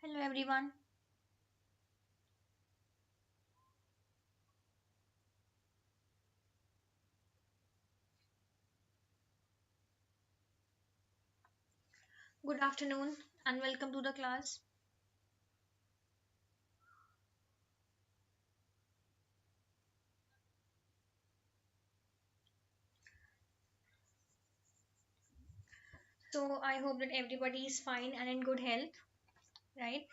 Hello everyone. Good afternoon and welcome to the class. So I hope that everybody is fine and in good health, right?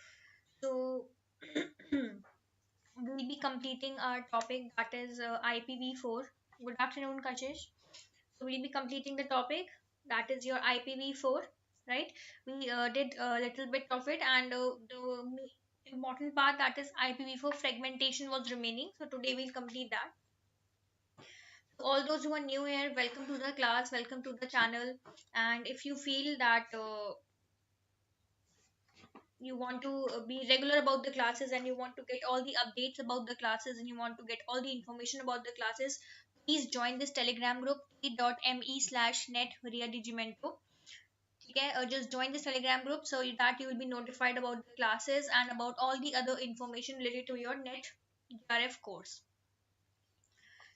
So we'll be completing our topic that is IPv4. Good afternoon, Kashish. So we'll be completing the topic that is your IPv4, right? We did a little bit of it and the important part that is IPv4 fragmentation was remaining. So today we'll complete that. All those who are new here, welcome to the class, welcome to the channel. And if you feel that you want to be regular about the classes and you want to get all the updates about the classes and you want to get all the information about the classes, please join this telegram group t.me/net digimento. Okay, just join this telegram group so that you will be notified about the classes and about all the other information related to your net grf course.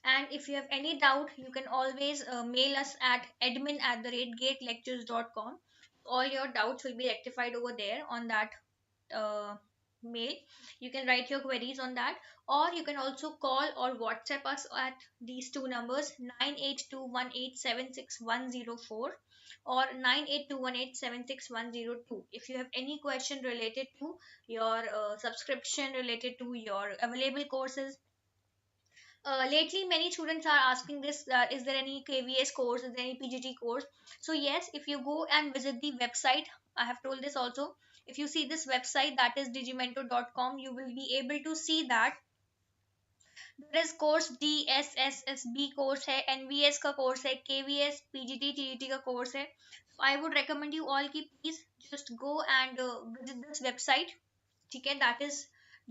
And if you have any doubt, you can always mail us at admin@gatelectures.com. All your doubts will be rectified over there on that mail. You can write your queries on that, or you can also call or WhatsApp us at these two numbers 9821876104 or 9821876102. If you have any question related to your subscription, related to your available courses, lately many students are asking this, is there any kvs course, is there any pgt course? So yes, if you go and visit the website, I have told this also, if you see this website that is digimento.com, you will be able to see that there is course dssSB course है, nvs का course है, kvs pgt tgt का course है. So I would recommend you all ki please just go and visit this website. ठीक है, that is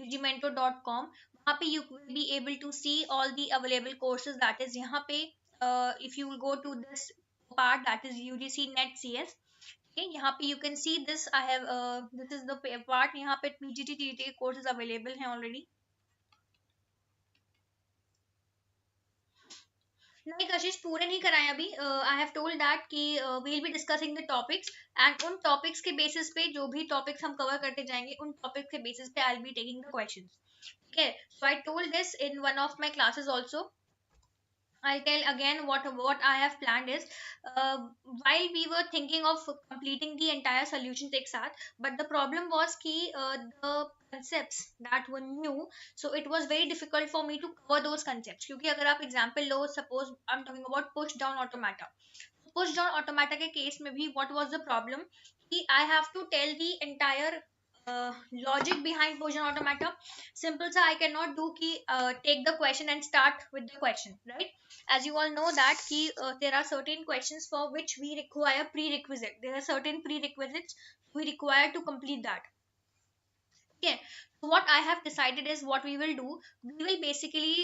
digimento.com. वहाँ पे you will be able to see all the available courses. That is यहाँ पे if you will go to this part that is UGC net CS. Okay, यहाँ पे you can see this. I have this is the part. यहाँ पे PGT TT courses available हैं already. नहीं कशिश, पूरे नहीं कराए अभी. आई हैव टोल्ड दैट कि we will be discussing the topics and उन टॉपिक्स के बेसिस पे जो भी टॉपिक्स हम कवर करते जाएंगे उन टॉपिक्स के बेसिस पे I will be taking the questions. ठीक है, so I told this in one of my classes also. I'll tell again what I have planned is, while we were thinking of completing the entire solution एक साथ, but the problem was कि the concepts that were new, so it was very difficult for me to cover those concepts. क्योंकि अगर आप example low, suppose I'm talking about push down automata. Push down automata के case में भी what was the problem कि I have to tell the entire logic behind push down automata. Simple सा I cannot do कि take the question and start with the question, right? As you all know that there are certain questions for which we require prerequisite. There are certain prerequisites we require to complete that. Okay, so what I have decided is what we will do. We will basically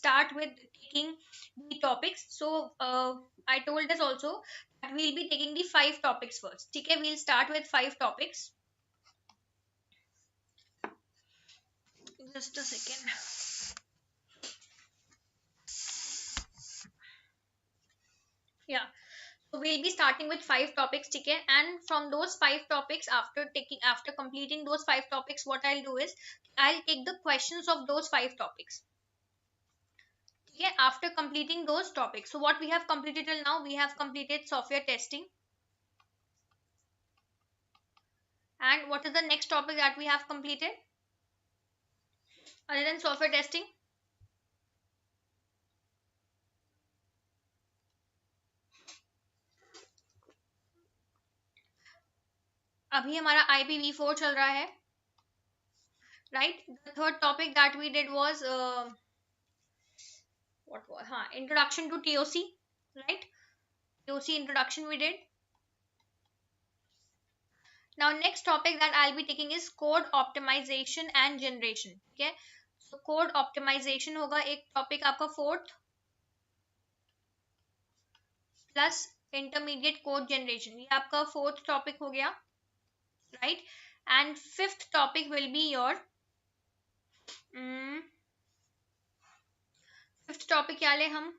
start with taking the topics. So I told us also that we'll be taking the 5 topics first. Okay, we'll start with 5 topics. Just a second. Yeah. So we'll be starting with 5 topics, okay? And from those 5 topics, after completing those 5 topics, what I'll do is I'll take the questions of those 5 topics. Okay, after completing those topics. So what we have completed till now, we have completed software testing. And what is the next topic that we have completed? Other than software testing? अभी हमारा IPv4 चल रहा है, right? The third topic that we did was what was introduction to TOC, right? TOC introduction we did. Now next topic that I'll be taking is code optimization and generation. Okay, so code optimization होगा एक topic आपका fourth, plus intermediate code generation, ये आपका fourth topic हो गया, right? and fifth topic will be your mm, fifth topic क्या ले हम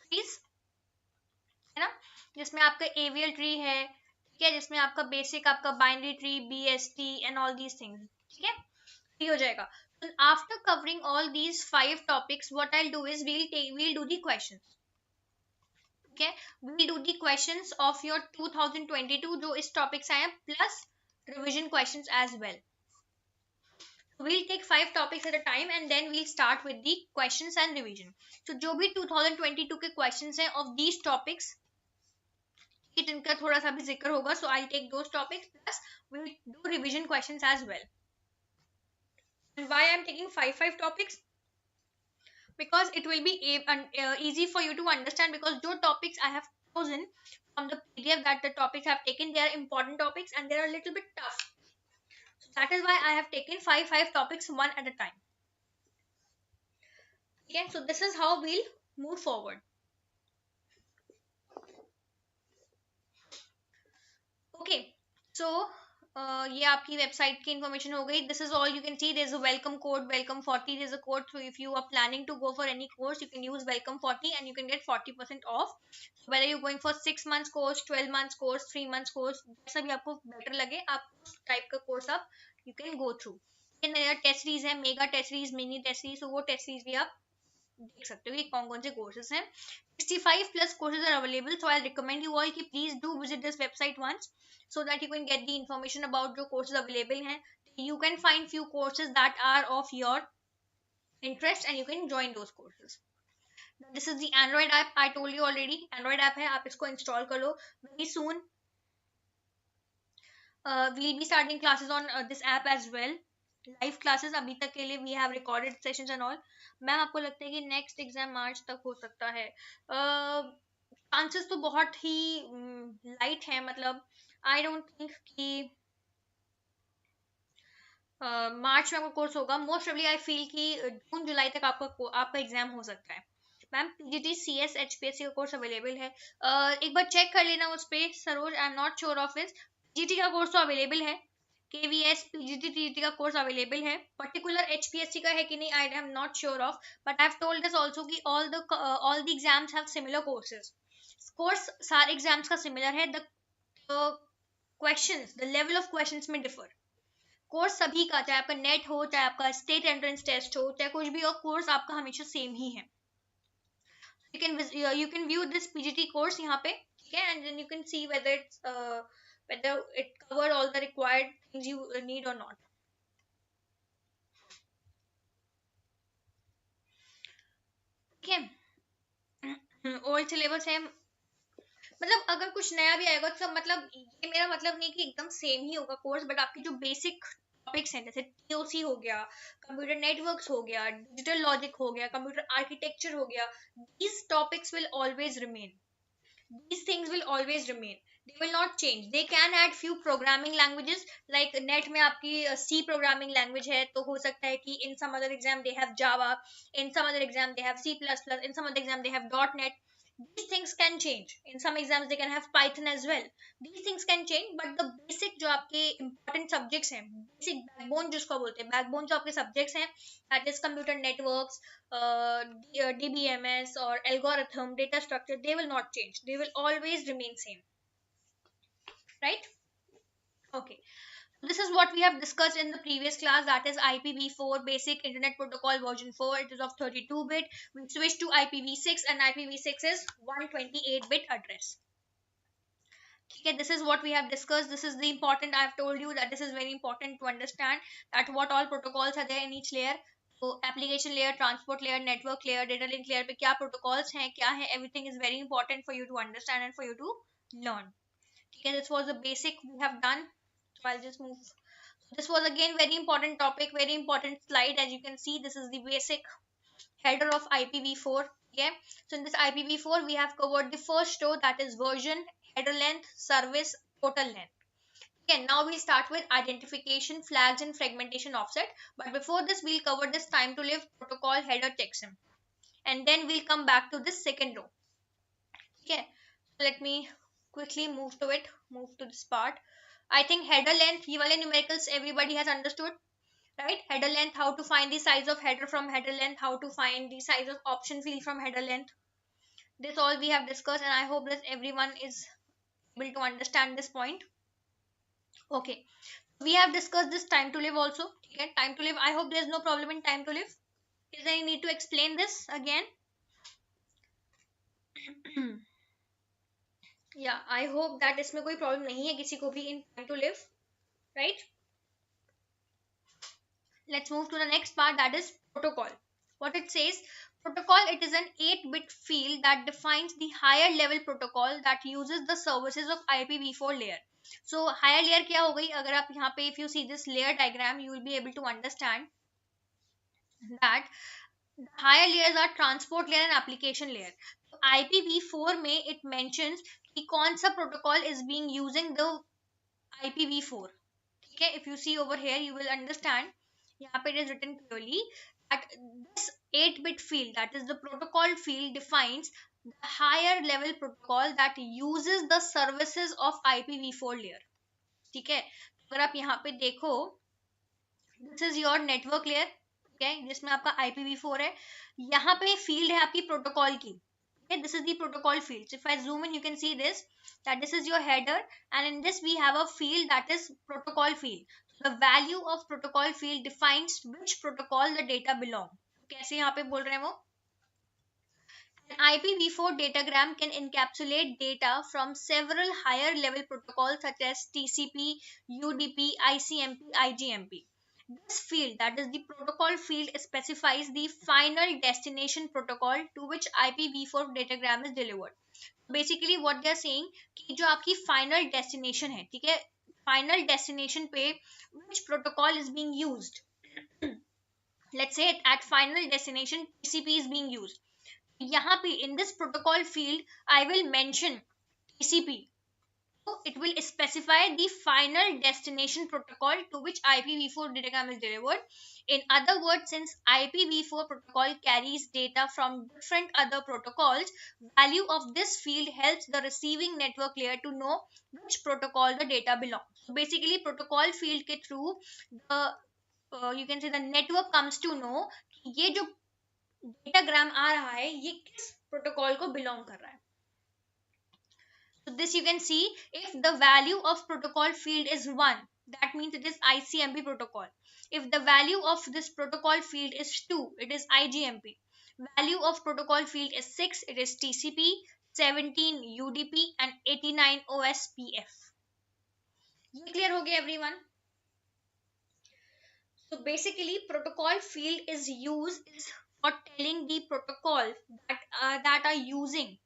trees है ना, जिसमें आपका एवियल ट्री है, ठीक है, जिसमें आपका बेसिक आपका binary tree BST and all these things, ठीक है, ये हो जाएगा. After covering all these 5 topics what I'll do is we'll do the questions. Okay, we'll do the questions of your 2022 जो इस टॉपिक से आए plus revision questions as well. We'll take 5 topics at a time and then we'll start with the questions and revision. So जो भी 2022 के questions हैं of these topics, इनका थोड़ा सा भी जिक्र होगा. So I'll take those topics plus we'll do revision questions as well. And why I'm taking 5 topics? Because it will be easy for you to understand, because those topics I have chosen from the PDF that the topics I have taken, they are important topics and they are a little bit tough. So that is why I have taken five topics one at a time. Okay, so this is how we'll move forward. Okay, so ये आपकी website की information हो गई. This is all you can see. There is a welcome code welcome 40. There is a code. So if you are planning to go for any course you can use welcome 40 and you can get 40% off. So whether you're going for 6 months course, 12 months course, 3 months course, जैसा भी आपको better लगे आप उस type का course आप you can go through. ये नया टेस्ट सीरीज है, mega test series, mini test series. तो वो टेस्ट सीरीज भी आप देख सकते हो कि कौन कौन से कोर्सेज हैं. 65 plus courses are available, so I'll recommend you all कि please do visit this website once so that you can get the information about जो courses available हैं. You can find few courses that are of your interest and you can join those courses. This is the Android app. I told you already, Android app है, आप इसको install कर लो. Very soon we'll be starting classes on this app as well. Live classes अभी तक के लिए we have recorded sessions and all. Ma'am आपको लगता है कि नेक्स्ट एग्जाम मार्च तक हो सकता है? चांसेस तो बहुत ही लाइट है, मतलब आई डोंट थिंक कि मार्च में आपका कोर्स होगा. मोस्ट प्रोबेबली आई फील कि जून जुलाई तक आपका एग्जाम हो सकता है. मैम पीजीटी सीएस एचपीएससी का कोर्स अवेलेबल है. एक बार चेक कर लेना उस पर Saroj. I am not sure of it. PGT का कोर्स तो अवेलेबल है, केवीएस पीजीटी टीजीटी का कोर्स अवेलेबल है. पर्टिकुलर एचपीएससी का है कि नहीं I am not sure of, but I have told this also कि all the exams have similar courses. Course सारे एग्जाम्स का सिमिलर है. The questions, the level of questions में डिफर. कोर्स सभी का, चाहे आपका नेट हो, चाहे आपका स्टेट एंट्रेंस टेस्ट हो, चाहे कुछ भी हो, कोर्स आपका हमेशा सेम ही है. You can view this PGT course यहाँ पे, ठीक है, and then you can see whether it covered all the required things you need or not. ठीक है, ओल्ड सिलेबस है, मतलब अगर कुछ नया भी आएगा तो मतलब ये मेरा मतलब नहीं कि एकदम सेम ही होगा कोर्स, बट आपकी जो बेसिक टॉपिक्स हैं जैसे टीओसी हो गया, कंप्यूटर नेटवर्क्स हो गया, डिजिटल लॉजिक हो गया, कंप्यूटर आर्किटेक्चर हो गया, these topics will always remain. These things will always remain. They will not change. They can add few programming languages, like net में आपकी C programming language है, तो हो सकता है कि in some other exam they have Java, in some other exam they have C++, in some other exam they have .NET. These things can change. In some exams they can have Python as well. These things can change, but the basic जो आपके important subjects हैं, basic backbone जिसको बोलते हैं, backbone जो आपके subjects हैं, that is computer networks, DBMS or algorithm, data structure, they will not change. They will always remain same. Right? Okay. This is what we have discussed in the previous class, that is IPv4 basic internet protocol version 4. It is of 32-bit. We switched to IPv6 and IPv6 is 128-bit address. Okay, this is what we have discussed. This is the important. I have told you that this is very important to understand that what all protocols are there in each layer. So application layer, transport layer, network layer, data link layer पे क्या protocols हैं, क्या है, everything is very important for you to understand and for you to learn. Okay, this was the basic we have done. So I'll just move. This was again very important topic, very important slide. As you can see, this is the basic header of IPv4. Okay, so in this IPv4 we have covered the first row, that is version, header length, service, total length. Okay, now we'll start with identification, flags, and fragmentation offset. But before this, we'll cover this time to live protocol header checksum. And then we'll come back to this second row. Okay, so let me quickly move to it, move to this part. I think header length, ये वाले numericals everybody has understood, right? Header length, how to find the size of header from header length, how to find the size of option field from header length. This all we have discussed, and I hope that everyone is able to understand this point. Okay, we have discussed this time to live also. Okay, time to live. I hope there's no problem in time to live. Is there any need to explain this again? Yeah, I hope that इसमें कोई problem नहीं है किसी को भी in time to live, right? Let's move to the next part, that is protocol. What it says, protocol, it is an 8-bit field that defines the higher level protocol that uses the services of IPv4 layer. So higher layer क्या हो गई, अगर आप यहाँ पे if you see this layer diagram, you will be able to understand that the higher layers are transport layer and application layer. So IPv4 में it mentions कि कौन सा protocol is being using the IPv4. Okay, if you see over here, you will understand. यहाँ पे it is written clearly that this 8-bit field, that is the protocol field, defines the higher level protocol that uses the services of IPv4 layer. ठीक है, अगर आप यहाँ पे देखो, this is your network layer, okay, जिसमें आपका IPv4 है, यहाँ पे field है आपकी protocol की. Okay, this is the protocol field. So if I zoom in, you can see this, that this is your header, and in this we have a field that is protocol field. So the value of protocol field defines which protocol the data belong. कैसे यहाँ पे बोल रहे हैं वो? An IPv4 datagram can encapsulate data from several higher level protocols such as TCP, UDP, ICMP, IGMP. This field, that is the protocol field, specifies the final destination protocol to which IPv4 datagram is delivered. Basically what they are saying कि जो आपकी final destination है, ठीक है, final destination पे which protocol is being used. Let's say at final destination TCP is being used. यहाँ पे in this protocol field I will mention TCP. So it will specify the final destination protocol to which IPv4 datagram is delivered. In other words, since IPv4 protocol carries data from different other protocols, value of this field helps the receiving network layer to know which protocol the data belongs. So basically, protocol field के through the you can say the network comes to know कि ये जो datagram आ रहा है ये किस protocol को belong कर रहा है. So this you can see, if the value of protocol field is 1, that means it is ICMP protocol. If the value of this protocol field is 2, it is IGMP. Value of protocol field is 6, it is TCP, 17 UDP and 89 OSPF. ये clear हो गया everyone? So basically protocol field is used for telling the protocol that are using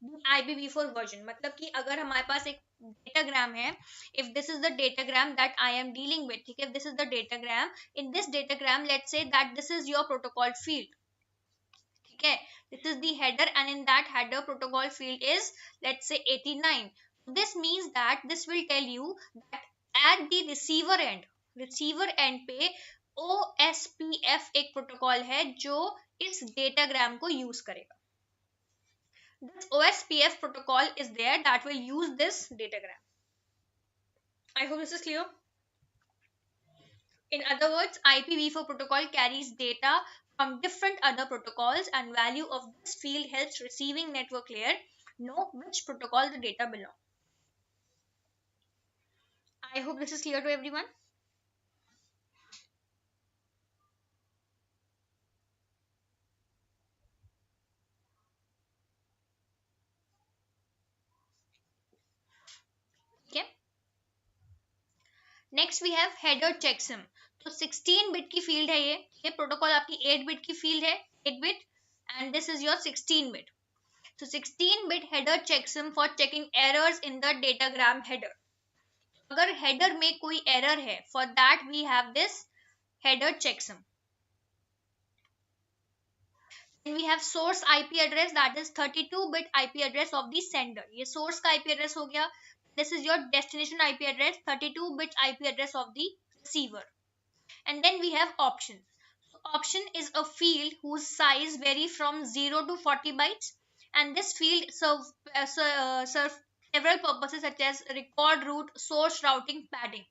the IPv4 version. मतलब कि अगर हमारे पास एक datagram है, if this is the datagram that I am dealing with, ठीक है, this is the datagram, in this datagram let's say that this is your protocol field, ठीक है, this is the header and in that header protocol field is let's say 89. This means that this will tell you that at the receiver end पे OSPF एक protocol है जो इस datagram को use करेगा. This OSPF protocol is there that will use this datagram. I hope this is clear. In other words, IPv4 protocol carries data from different other protocols and value of this field helps receiving network layer know which protocol the data belong. I hope this is clear to everyone. Okay. Next we have header checksum. तो 16 bit की field है ये protocol आपकी 8 bit की field है, 8 bit, and this is your 16 bit. So 16-bit header checksum for checking errors in the datagram header. अगर header में कोई error है, for that we have this header checksum. Then we have source IP address, that is 32-bit IP address of the sender. ये source का IP address हो गया. This is your destination IP address, 32 bits IP address of the receiver. And then we have options. So option is a field whose size vary from 0 to 40 bytes, and this field serve several purposes such as record, route, source, routing, padding.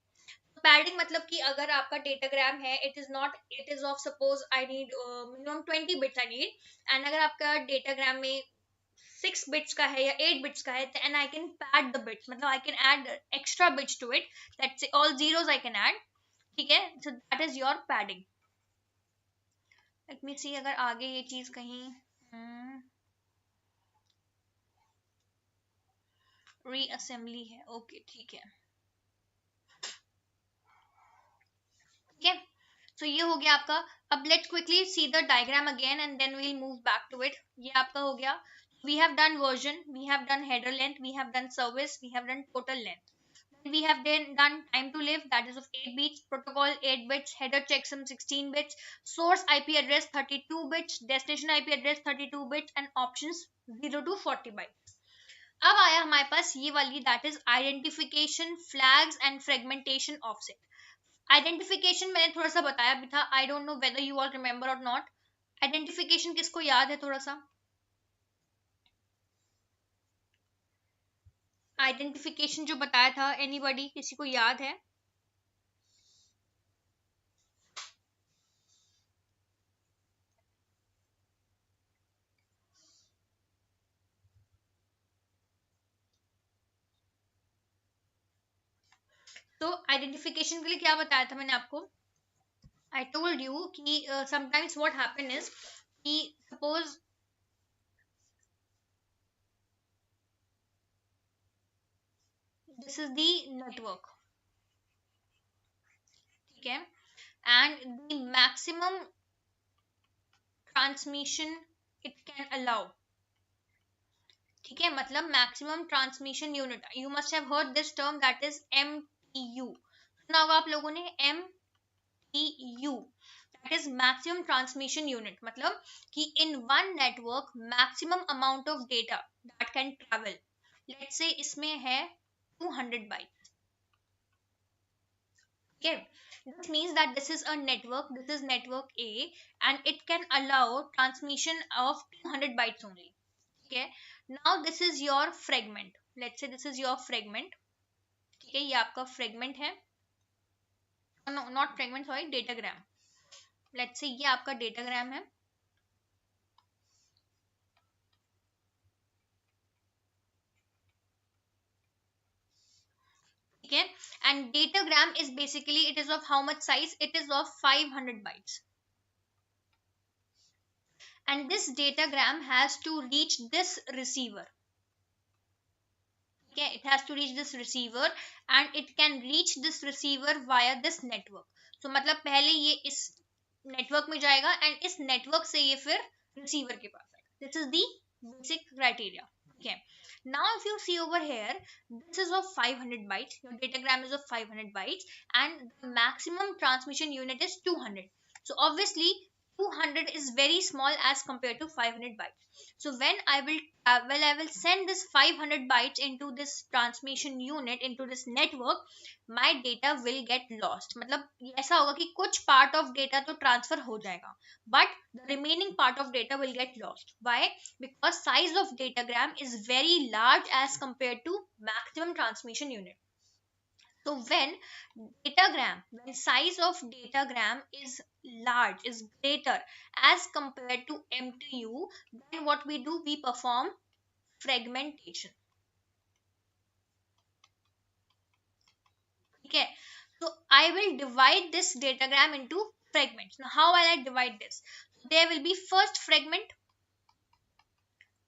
Padding मतलब कि अगर आपका datagram है, it is of suppose I need minimum 20 bits I need, and अगर आपका datagram में 6 bits का है या 8 बिट्स का है, and I can pad the bits, मतलब I can add extra bits to it, that's all zeros I can add, ठीक है, so that is your padding. Let me see अगर आगे ये चीज कहीं रीअसेंबली है, ओके ठीक है, ठीक है. सो ये हो गया आपका. अब let's quickly see the diagram again and then we will move back to it. ये आपका हो गया. We have done version, we have done header length, we have done service, we have done total length. Then we have then done time to live, that is of 8 bits, protocol 8 bits, header checksum 16 bits, source IP address 32 bits, destination IP address 32 bits, and options 0 to 40 bytes. अब आया हमारे पास ये वाली, that is identification, flags and fragmentation offset. Identification मैंने थोड़ा सा बताया भी था, I don't know whether you all remember or not. Identification किसको याद है थोड़ा सा? आइडेंटिफिकेशन जो बताया था, एनीबॉडी, किसी को याद है? तो आइडेंटिफिकेशन के लिए क्या बताया था मैंने आपको? आई टोल्ड यू कि समटाइम्स व्हाट हैपन इज कि suppose this is the network, ठीक है, and the maximum transmission it can allow, ठीक है, मतलब maximum transmission unit, you must have heard this term, that is MTU. सुना होगा आप लोगों ने MTU, that is maximum transmission unit, मतलब कि in one network maximum amount of data that can travel, let's say इसमें है 200 bytes. Okay, this means that this is a network, this is network A, and it can allow transmission of 200 bytes only. Okay, now this is your fragment. Let's say this is your fragment. ठीक है, ये आपका fragment है. No, not fragment, sorry, datagram. Let's say ये आपका datagram है. Okay, and datagram is basically, it is of how much size? It is of 500 bytes, and this datagram has to reach this receiver. Okay, it has to reach this receiver, and it can reach this receiver via this network. So मतलब पहले ये इस network में जाएगा, and इस network से ये फिर receiver के पास आएगा. This is the basic criteria. Okay, now if you see over here, this is of 500 bytes, your datagram is of 500 bytes, and the maximum transmission unit is 200. So obviously 200 is very small as compared to 500 bytes. So when I will send this 500 bytes into this transmission unit, into this network, my data will get lost. मतलब ऐसा होगा कि कुछ part of data तो transfer हो जाएगा, but the remaining part of data will get lost. Why? Because size of datagram is very large as compared to maximum transmission unit. So when size of datagram is large, is greater as compared to MTU, then what we do, we perform fragmentation. Okay, so I will divide this datagram into fragments. Now how will I divide this? There will be first fragment,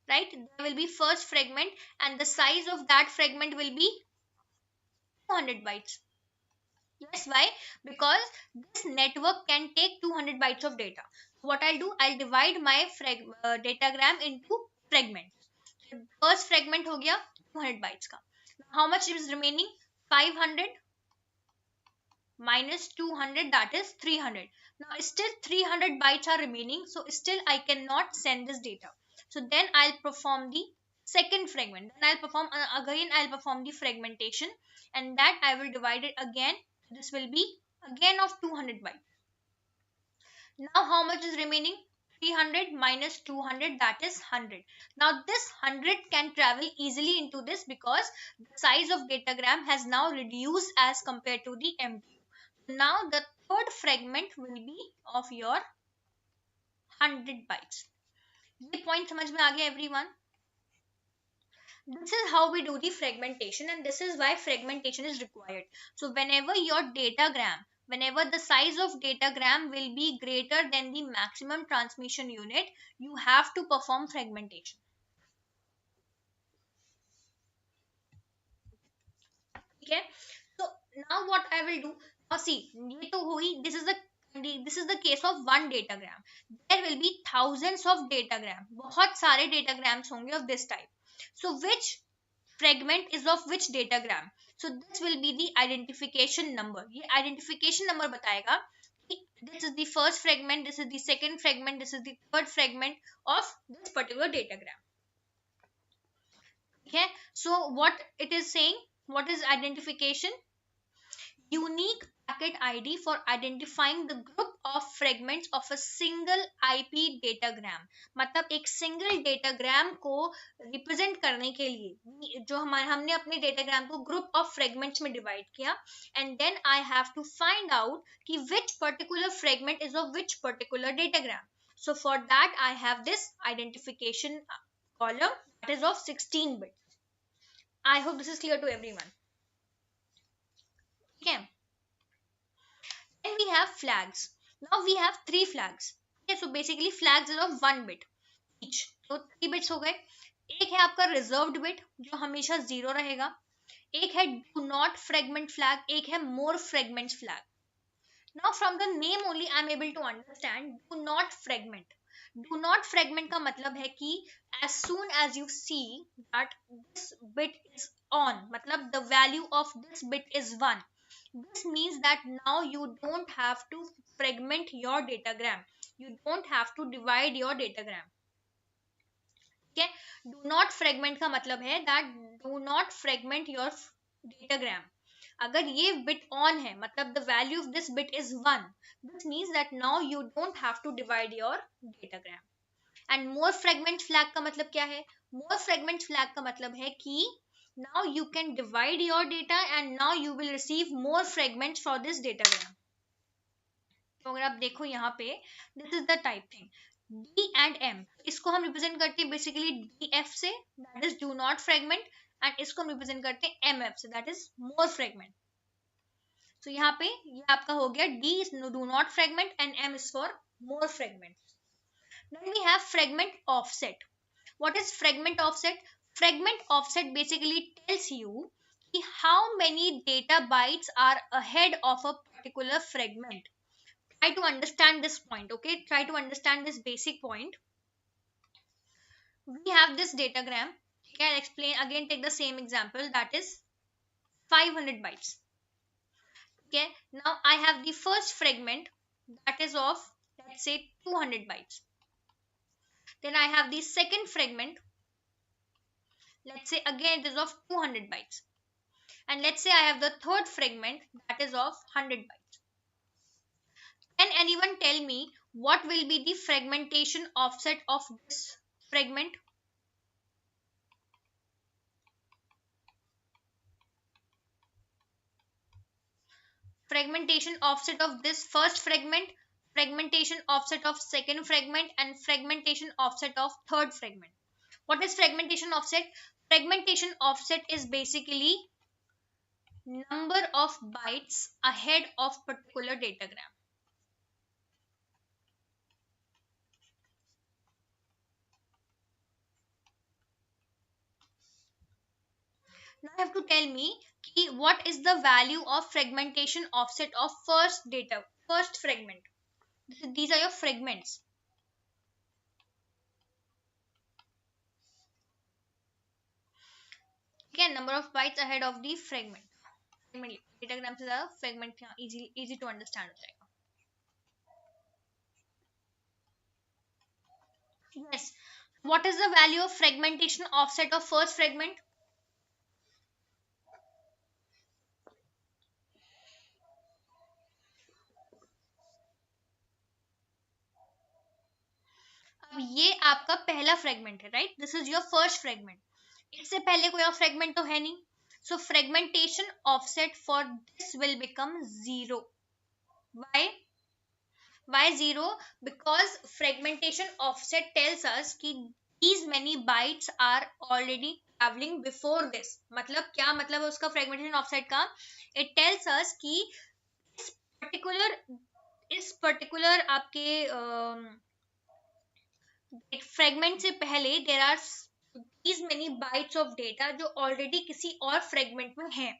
right? There will be first fragment, and the size of that fragment will be 200 bytes. Yes, why? Because this network can take 200 bytes of data. So what I'll do, I'll divide my datagram into fragments. So first fragment हो गया 200 bytes का. Now how much is remaining? 500 minus 200, that is 300. Now still 300 bytes are remaining, so still I cannot send this data. So then I'll perform the second fragment, then I'll perform again, I'll perform the fragmentation, and that I will divide it again. This will be again of 200 bytes. Now how much is remaining? 300 minus 200, that is 100. Now this 100 can travel easily into this because the size of datagram has now reduced as compared to the MTU. Now the third fragment will be of your 100 bytes. ये point समझ में आ गया everyone? This is how we do the fragmentation, and this is why fragmentation is required. So whenever your datagram, whenever the size of datagram will be greater than the maximum transmission unit, you have to perform fragmentation. Okay, so now what I will do, now see, ये तो हुई, this is the case of one datagram. There will be thousands of datagram, बहुत सारे datagrams होंगे of this type. So which fragment is of which datagram? So this will be the identification number. ये identification number बताएगा कि this is the first fragment, this is the second fragment, this is the third fragment of this particular datagram. Okay, so what it is saying, what is identification? Unique packet ID for identifying the group of fragments of a single IP datagram. मतलब एक single datagram को represent करने के लिए जो हमने अपने datagram को group of fragments में divide किया, and then I have to find out कि which particular fragment is of which particular datagram. So for that I have this identification column that is of 16 bits. I hope this is clear to everyone. Okay. Then we have flags. Now we have three flags. Okay, so basically flags is of 1 bit each. तो 3 bits हो गए. एक है आपका reserved bit जो हमेशा 0 रहेगा. एक है do not fragment flag, एक है more fragments flag. Now from the name only I am able to understand do not fragment. Do not fragment का मतलब है कि as soon as you see that this bit is on, मतलब the value of this bit is 1, this means that now you don't have to fragment your datagram, you don't have to divide your datagram. Okay, do not fragment का मतलब है that do not fragment your datagram. अगर ये bit on है मतलब the value of this bit is 1, this means that now you don't have to divide your datagram. And more fragment flag का मतलब क्या है? More fragment flag का मतलब है कि now you can divide your data and now you will receive more fragments for this datagram. तो अगर आप देखो यहाँ पे this is the type thing D and M, इसको हम रिप्रेजेंट करते हैं बेसिकली DF से, that is do not fragment, and इसको हम रिप्रेजेंट करते हैं MF से, that is more fragment. तो यहाँ पे ये आपका हो गया D is do not fragment and M is for more fragment. Then we have fragment offset. What is fragment offset? Fragment offset basically tells you how many data bytes are ahead of a particular fragment. Try to understand this point, okay? Try to understand this basic point. We have this datagram. Okay, I'll explain again, take the same example, that is 500 bytes. Okay, now I have the first fragment that is of, let's say, 200 bytes. Then I have the second fragment, let's say again it is of 200 bytes. And let's say I have the third fragment that is of 100 bytes. Can anyone tell me what will be the fragmentation offset of this fragment? Fragmentation offset of this first fragment, fragmentation offset of second fragment, and fragmentation offset of third fragment. What is fragmentation offset? Fragmentation offset is basically number of bytes ahead of particular datagram. Now you have to tell me what is the value of fragmentation offset of first fragment. These are your fragments. Again, number of bytes ahead of the fragment. Datagram से ज़्यादा fragment easy to understand हो जाएगा. Yes. What is the value of fragmentation offset of first fragment? अब ये आपका पहला fragment है, right? This is your first fragment. इससे पहले कोई और फ्रेगमेंट तो है नहीं. So fragmentation offset for this will become 0. Why? Why 0? Because fragmentation offset tells us कि these many bytes are already traveling before this. मतलब क्या मतलब है उसका fragmentation offset का? It tells us कि particular इस पर्टिकुलर आपके फ्रेगमेंट से पहले there are these many bytes of data जो ऑलरेडी किसी और फ्रेगमेंट में है.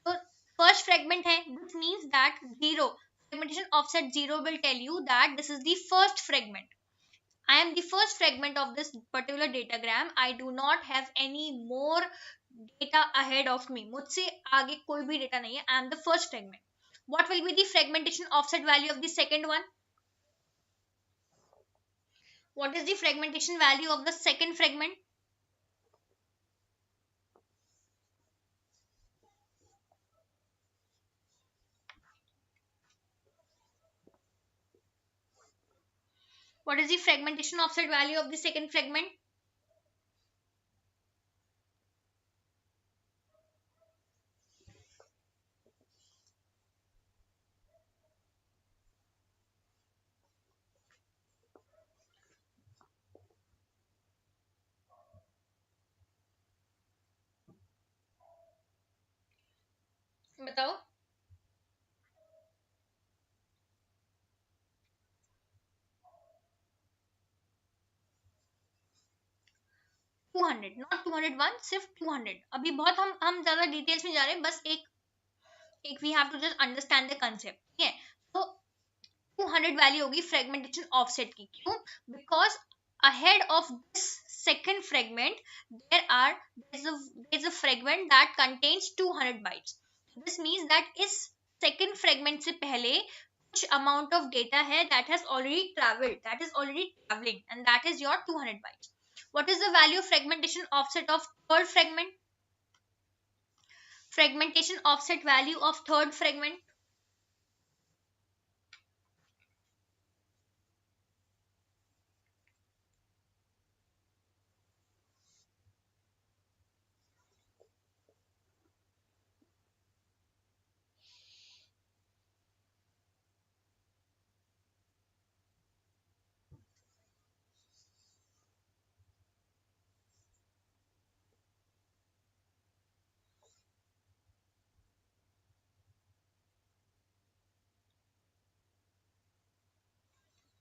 तो फर्स्ट फ्रेगमेंट है, which means that 0 fragmentation offset 0 will tell you that this is the first fragment. I am the first fragment of this particular datagram. I do not have any more data ahead of me. मुझसे आगे कोई भी data नहीं है. I am the first fragment. What will be the fragmentation offset value of the second one? What is the fragmentation value of the second fragment? What is the fragmentation offset value of the second fragment? बताओ. 200, not 201, सिर्फ 200. अभी बहुत हम ज्यादा details में जा रहे हैं. बस एक we have to just understand the concept. ठीक है. तो 200 वैल्यू होगी फ्रेगमेंटेशन ऑफसेट की. क्यों? Because ahead of this second fragment there is a fragment that contains 200 bytes. This means that इस second fragment से पहले कुछ amount of data है that has already traveled, that is already traveling, and that is your 200 bytes. What is the value of fragmentation offset of third fragment? Fragmentation offset value of third fragment?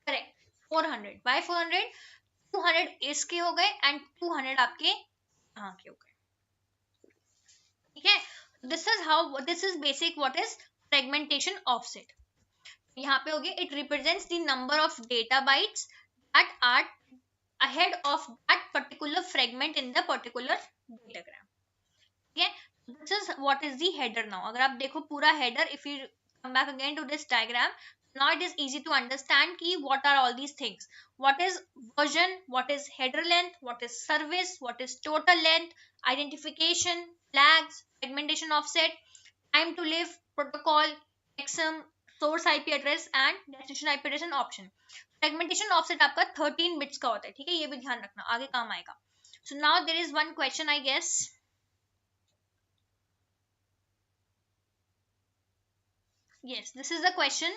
Correct. 400. Why 400? 200 इसके हो गए and 200 आपके यहाँ के हो गए. ठीक है. This is basic what is fragmentation offset. यहाँ पे हो गया it represents the number of data bytes that are ahead of that particular fragment in the particular datagram. ठीक है. This is what is the header now. अगर आप देखो पूरा header, if you come back again to this diagram, now it is easy to understand ki what are all these things. What is version, what is header length, what is service, what is total length, identification, flags, fragmentation offset, time to live, protocol, checksum, source IP address and destination IP address and option. Fragmentation offset आपका 13 bits का होता है. ठीक है. ये भी ध्यान रखना, आगे काम आएगा. So now there is one question, I guess. Yes, this is the question.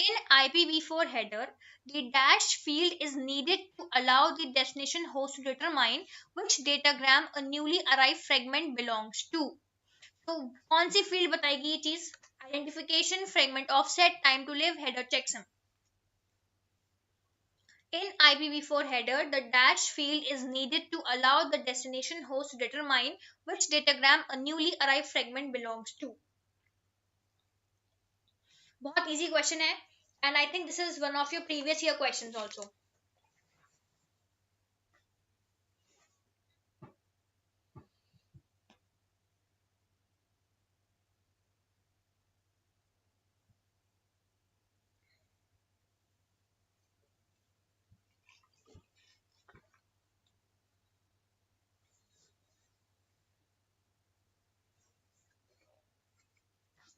In IPv4 header, the dash field is needed to allow the destination host to determine which datagram a newly arrived fragment belongs to. तो कौन सी field बताएगी ये चीज? Identification, fragment offset, time to live, header checksum. In IPv4 header, the dash field is needed to allow the destination host to determine which datagram a newly arrived fragment belongs to. बहुत easy question है, and I think this is one of your previous year questions also.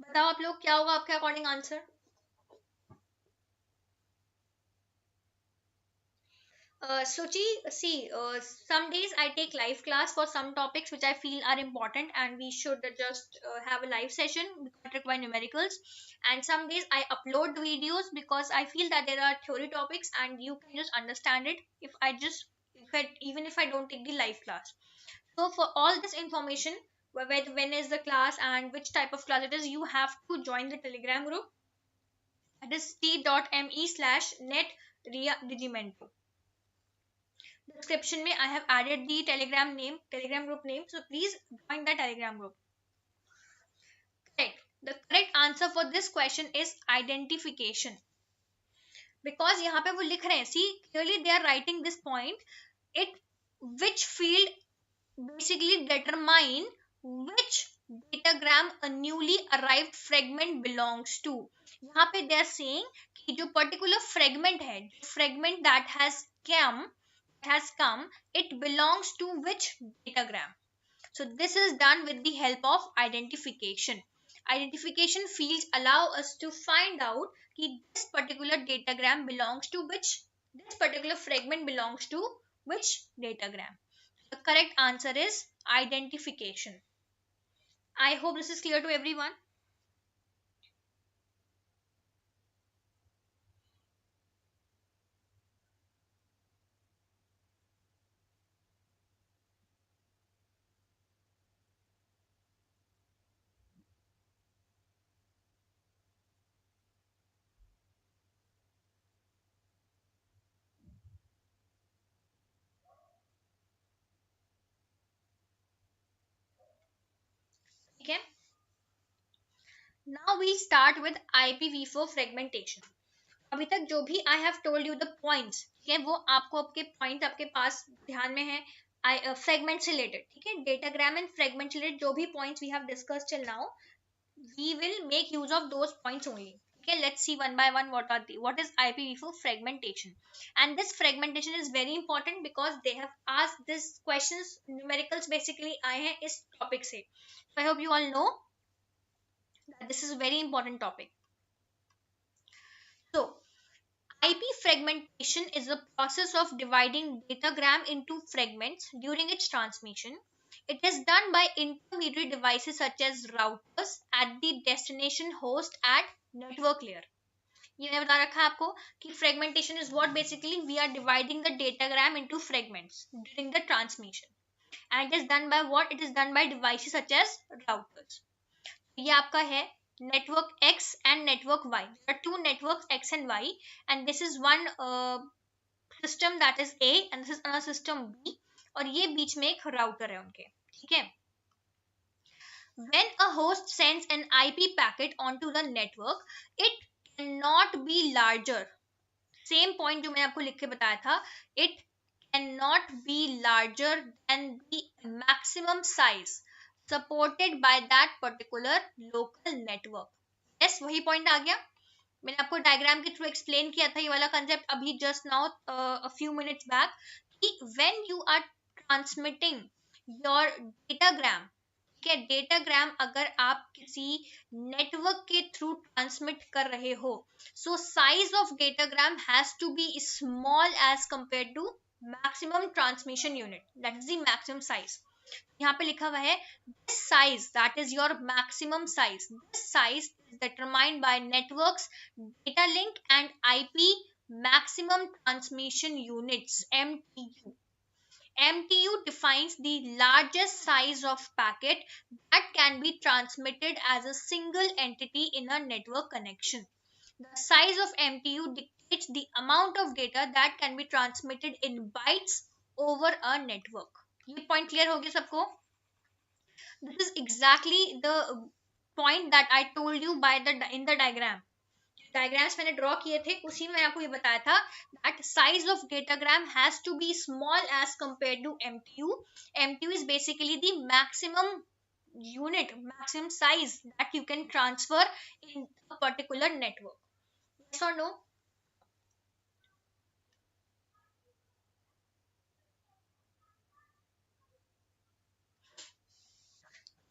बताओ आप लोग क्या होगा आपके according answer? Suchi, see, some days I take live class for some topics which I feel are important and we should just have a live session because it require numericals. And some days I upload videos because I feel that there are theory topics and you can just understand it if I just, even if I don't take the live class. So for all this information, when is the class and which type of class it is, you have to join the Telegram group. That is t.me/net regimento. Description mein I have added the telegram group name, so please join the telegram group. Correct. The correct answer for this question is identification, because यहाँ पे वो लिख रहे हैं, see clearly they are writing this point, it which field basically determine which datagram a newly arrived fragment belongs to. यहाँ पे they are saying कि जो particular fragment है, fragment that has come, it belongs to which datagram. So this is done with the help of identification. Identification fields allow us to find out कि this particular datagram belongs to which, this particular fragment belongs to which datagram. The correct answer is identification. I hope this is clear to everyone. Okay. Now we start with IPv4 fragmentation. अभी तक जो भी आई have told you the points, ठीक है, वो आपको आपके point आपके पास ध्यान में है फ्रेगमेंट से रिलेटेड, ठीक है, डेटाग्राम एंड फ्रेगमेंट से रिलेटेड जो भी points we have discuss till now, we will make use of those points only. Okay, let's see one by one what is IPv4 fragmentation. And this fragmentation is very important because they have asked this questions, numericals basically आए हैं इस topic से. So I hope you all know that this is a very important topic. So IP fragmentation is the process of dividing datagram into fragments during its transmission. It is done by intermediate devices such as routers at the destination host at network layer. ये मैंने बता रखा है आपको कि fragmentation is what basically we are dividing the datagram into fragments during the transmission. And it is done by what? It is done by devices such as routers. ये आपका है network X and network Y. There are two networks X and Y, and this is one system that is A and this is another system B, और ये बीच में एक router है उनके, ठीक है. When a host sends an IP packet onto the network, it cannot be larger. Same point जो मैंने आपको लिख के बताया था, it cannot be larger than the maximum size supported by that particular local network. Yes, वही point आ गया. मैंने आपको डायग्राम के थ्रू एक्सप्लेन किया था ये वाला कंसेप्ट अभी just now a few minutes back कि when you are transmitting your datagram, ठीक है, डेटाग्राम अगर आप किसी नेटवर्क के थ्रू ट्रांसमिट कर रहे हो, so size of datagram has to be small as compare to maximum transmission unit, that is the maximum size. यहाँ पे लिखा हुआ है this size, that is your maximum size, this size is determined by networks data link and IP maximum transmission units, MTU. MTU defines the largest size of packet that can be transmitted as a single entity in a network connection. The size of MTU dictates the amount of data that can be transmitted in bytes over a network. ये point clear हो गया सबको? This is exactly the point that I told you by the in the diagram. Diagrams मैंने draw किए थे उसी में मैंने आपको ये बताया था that size of datagram has to be small as compared to MTU. MTU is basically the maximum unit, maximum size that you can transfer in a particular network. Yes or no?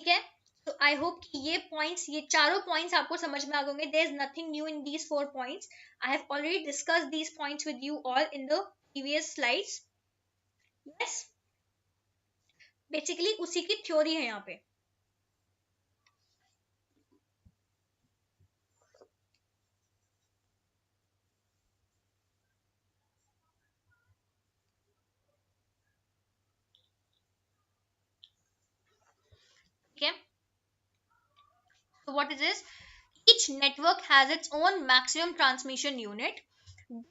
ठीक है, so I hope कि ये चारों points आपको समझ में आ गए होंगे. There is nothing new in these 4 points. I have already discussed these points with you all in the previous slides. Yes, basically उसी की थ्योरी है यहाँ पे. ठीक है. So what is this? Each network has its own maximum transmission unit.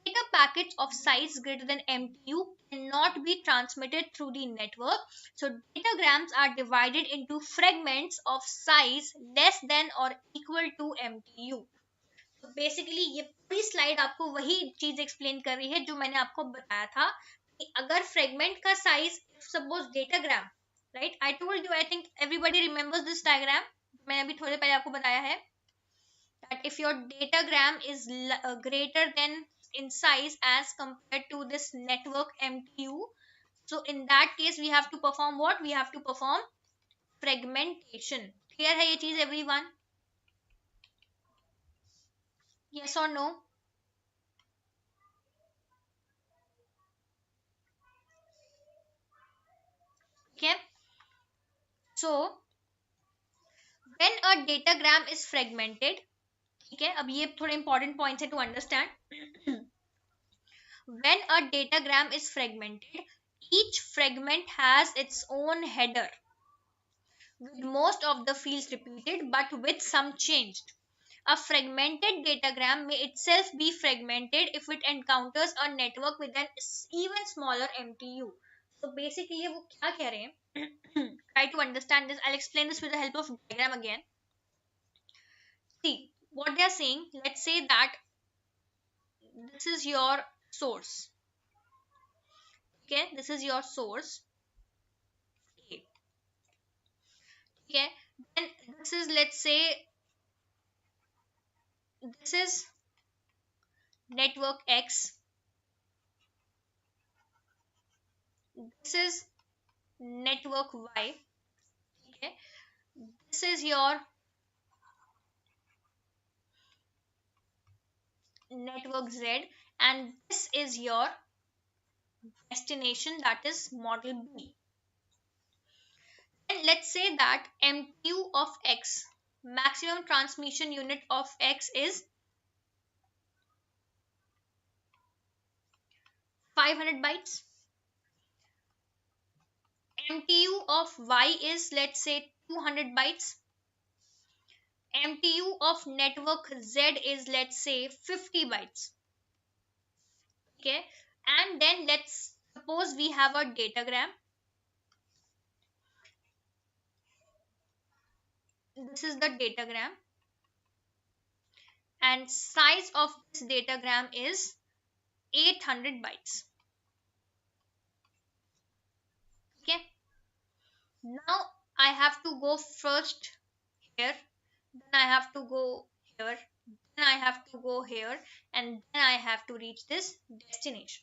Data packets of size greater than MTU cannot be transmitted through the network. So datagrams are divided into fragments of size less than or equal to MTU. तो basically ये पूरी slide आपको वही चीज explain कर रही है जो मैंने आपको बताया था कि अगर फ्रेगमेंट का size, suppose datagram, right, I told you, I think everybody remembers this diagram. मैंने अभी थोड़े पहले आपको बताया है that if your datagram is greater than in size as compared to this network MTU, so in that case we have to perform what? We have to perform fragmentation. Clear है ये चीज everyone? Yes or no? Okay. So when a datagram is fragmented, ठीक है, अब ये थोड़े important points है to understand. When a datagram is fragmented, each fragment has its own header with most of the fields repeated but with some changed. A fragmented datagram may itself be fragmented if it encounters a network with an even smaller MTU. So basically वो क्या कह रहे हैं? Try to understand this. I'll explain this with the help of diagram again. See what they are saying. Let's say that this is your source. Okay, this is your source. Okay, then this is, let's say, this is network X. This is network Y. Okay, this is your network Z, and this is your destination, that is model B. And let's say that MTU of X, maximum transmission unit of X, is 500 bytes. MTU of Y is, let's say, 200 bytes. MTU of network Z is, let's say, 50 bytes. Okay, and then let's suppose we have a datagram. This is the datagram, and size of this datagram is 800 bytes. Okay, now I have to go first here, then I have to go here, then I have to go here, and then I have to reach this destination.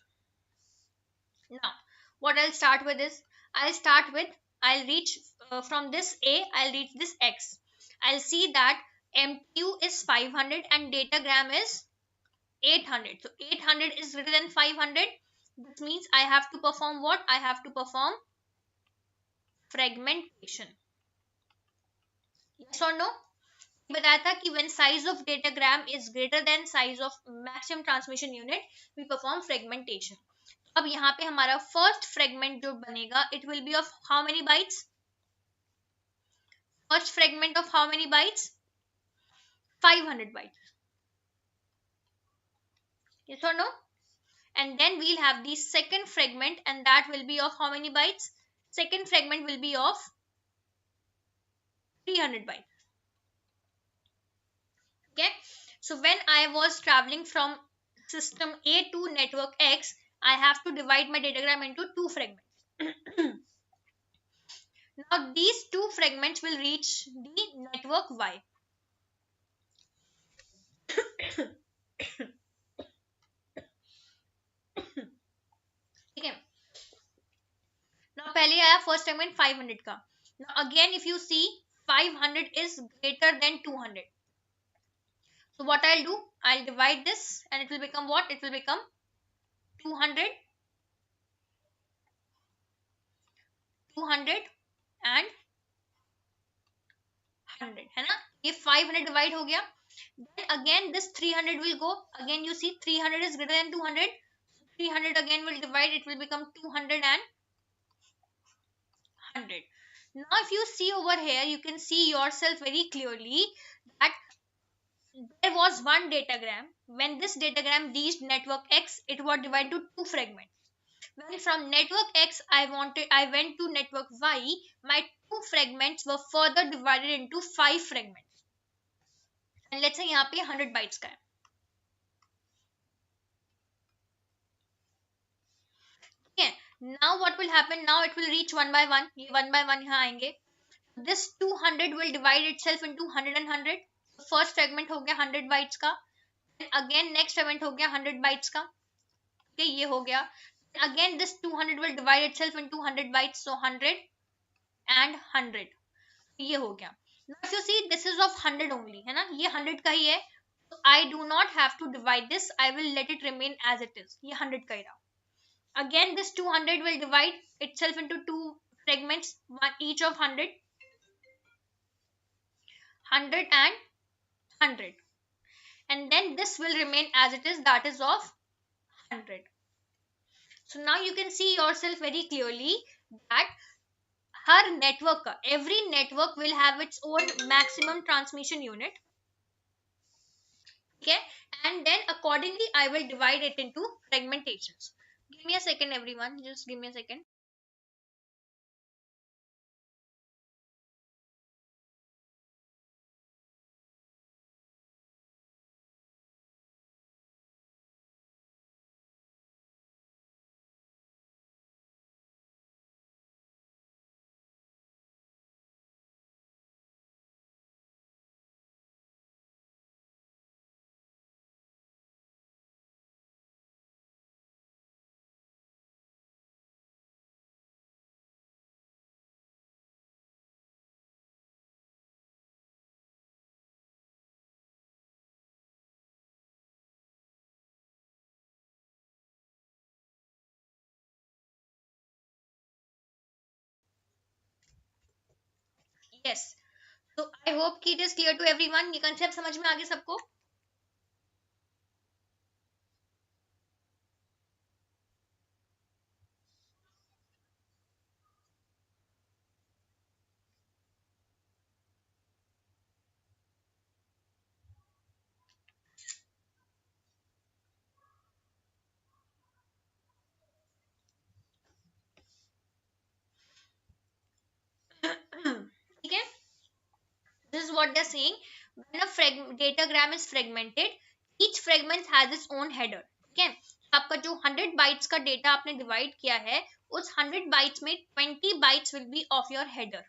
Now what I'll start with is, I'll reach from this A, I'll reach this X. I'll see that MTU is 500 and datagram is 800. So 800 is greater than 500. This means I have to perform what? I have to perform fragmentation. Yes or no? बताया था कि when size of datagram is greater than size of maximum transmission unit, we perform fragmentation. अब यहाँ पे हमारा first fragment जो बनेगा, it will be of how many bytes? First fragment of how many bytes? 500 bytes. Yes or no? And then we'll have the second fragment, and that will be of how many bytes? Second fragment will be of 300 bytes. Okay, so when I was traveling from system A to network X, I have to divide my datagram into two fragments. Now these two fragments will reach the network Y. Okay, now पहले आया first fragment 500 का. Now again if you see, 500 is greater than 200. So what I'll do, I'll divide this and it will become what? It will become 200, 200 and 100 है ना. ये 500 divide हो गया. Then again this 300 will go. Again you see 300 is greater than 200. 300 again will divide. It will become 200 and 100. Now if you see over here, you can see yourself very clearly that there was one datagram. When this datagram reached network X, it was divided to two fragments. When from network X I went to network Y, my two fragments were further divided into 5 fragments. And let's say यहाँ पे 100 bytes का है. Okay. Now what will happen? Now it will reach one by one. ये one by one यहाँ आएंगे. This 200 will divide itself into 100 and 100. First fragment हो गया 100 bytes का. Then again next fragment हो गया 100 bytes का. Okay, ये हो गया. Again this 200 will divide itself into 100 bytes. So 100 and 100. ये हो गया. Now if you see, this is of 100 only, है ना. ये 100 का ही है. So I do not have to divide this. I will let it remain as it is. ये 100 का ही रहा. Again this 200 will divide itself into two fragments, one each of 100, 100 and 100. And then this will remain as it is, that is of 100. So now you can see yourself very clearly that her network, every network will have its own maximum transmission unit. Okay, and then accordingly I will divide it into fragmentations. Give me a second everyone, just give me a second. Yes. So I hope it is clear to everyone. ये concept समझ में आ गया सबको? ठीक है. This is what they're saying. When a datagram is fragmented, each fragment has its own header. ठीक है. आपका जो 100 bytes का डेटा आपने डिवाइड किया है, उस 100 bytes में 20 bytes will be of your header.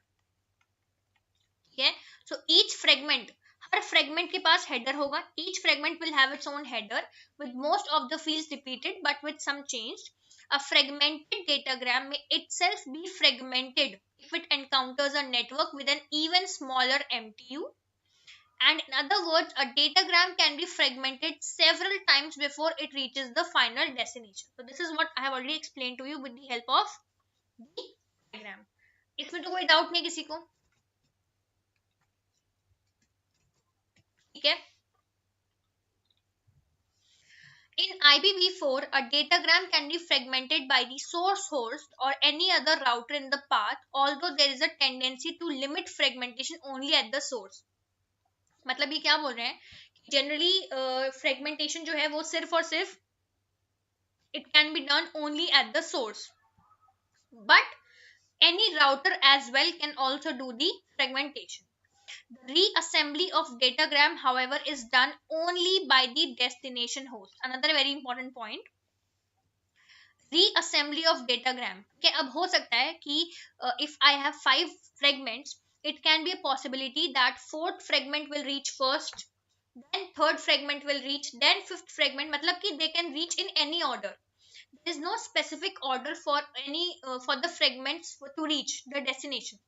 ठीक है. So each fragment, हर fragment के पास header होगा. Each fragment will have its own header with most of the fields repeated but with some change. A fragmented datagram may itself be fragmented if it encounters a network with an even smaller MTU. And in other words, a datagram can be fragmented several times before it reaches the final destination. So this is what I have already explained to you with the help of the diagram. इसमें तो कोई doubt नहीं किसी को? ठीक है. In IPv4, a datagram can be fragmented by the source host or any other router in the path, although there is a tendency to limit fragmentation only at the source. मतलब ये क्या बोल रहे हैं? Generally, fragmentation जो है वो सिर्फ और सिर्फ it can be done only at the source. But any router as well can also do the fragmentation. The reassembly of datagram, however, is done only by the destination host. Another very important point. Reassembly of datagram. Okay, अब हो सकता है कि if I have 5 fragments, it can be a possibility that 4th fragment will reach first, then 3rd fragment will reach, then 5th fragment. मतलब कि they can reach in any order. There is no specific order for any for the fragments to reach the destination.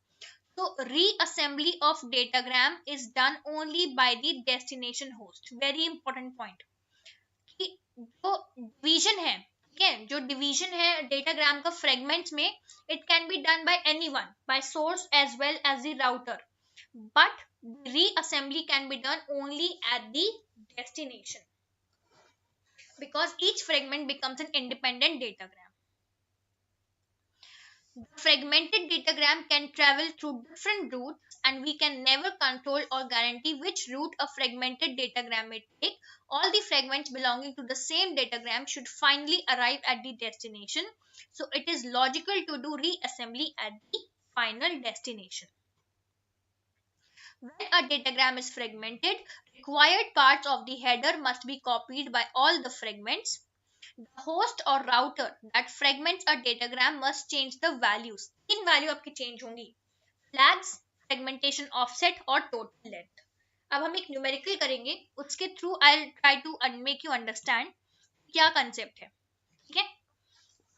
So reassembly of datagram is done only by the destination host. Very important point कि जो division है, ठीक है, जो division है datagram का fragments में, it can be done by anyone, by source as well as the router, but reassembly can be done only at the destination because each fragment becomes an independent datagram. The fragmented datagram can travel through different routes, and we can never control or guarantee which route a fragmented datagram may take. All the fragments belonging to the same datagram should finally arrive at the destination. So it is logical to do reassembly at the final destination. When a datagram is fragmented, required parts of the header must be copied by all the fragments. The host or router that fragments a datagram must change the values. तीन value आपकी change होंगी, flags, fragmentation offset और total length. अब हम एक numerical करेंगे, उसके through I try to make you understand क्या कंसेप्ट है. ठीक है,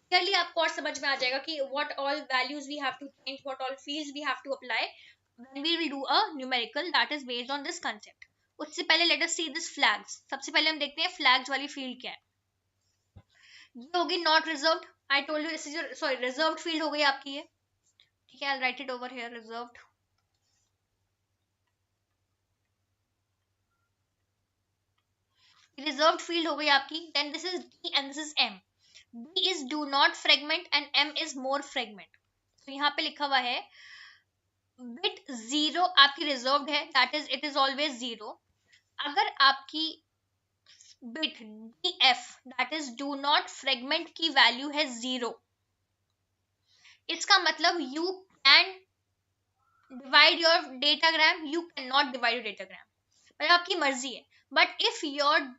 क्लियरली आपको और समझ में आ जाएगा कि what all values we have to change, what all fields we have to apply when we will do a numerical that is based on this concept. उससे पहले let us see this flags. सबसे पहले हम देखते हैं flags वाली field क्या है. ये होगी not reserved. I told you this is your, sorry, reserved field हो गई आपकी ये. ठीक है, I write it over here, reserved. Reserved field हो गई आपकी. Then this is D and this is M. D is do not fragment and M is more fragment. तो यहाँ पे लिखा हुआ है बिट जीरो आपकी रिजर्व्ड है, that is it is always zero. अगर आपकी bit D F that is do not fragment की वैल्यू है जीरो, इसका मतलब you can divide your datagram, you can not divide your datagram, मतलब आपकी मर्जी है. But if your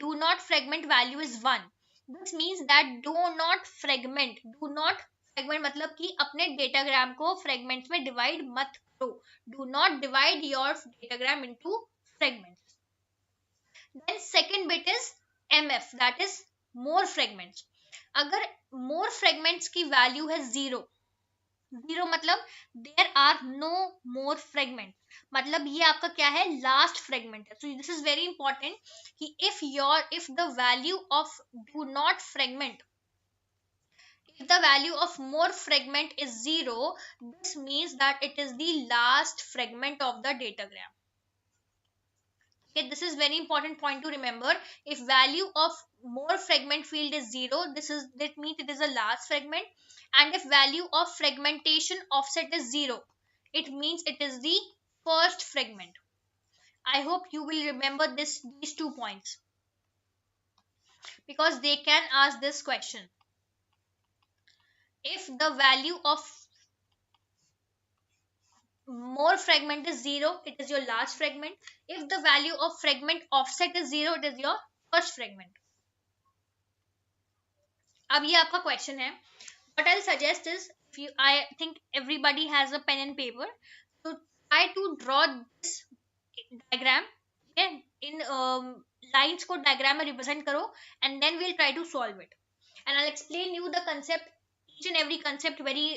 do not fragment value is 1, this means that do not fragment. Do not fragment मतलब कि अपने डेटाग्राम को फ्रेगमेंट्स में डिवाइड मत करो. Do not divide your datagram into fragments. Then second bit is mf, that is more fragments. अगर more fragments की value है जीरो, जीरो मतलब there are no more fragment, मतलब ये आपका क्या है, लास्ट फ्रेगमेंट है. So this is very important कि if the value of do not fragment, if the value of more fragment is zero, this means that it is the last fragment of the datagram. Okay, this is very important point to remember. If value of more fragment field is zero, that means it is a last fragment. And if value of fragmentation offset is zero, it means it is the first fragment. I hope you will remember these 2 points because they can ask this question. If the value of more fragment is zero, it is your last fragment. If the value of fragment offset is zero, it is your first fragment. अब ये आपका question है. What I'll suggest is, I think everybody has a pen and paper, so try to draw this diagram. Okay, in lines को diagram में represent करो, and then we'll try to solve it. And I'll explain you the concept, each and every concept very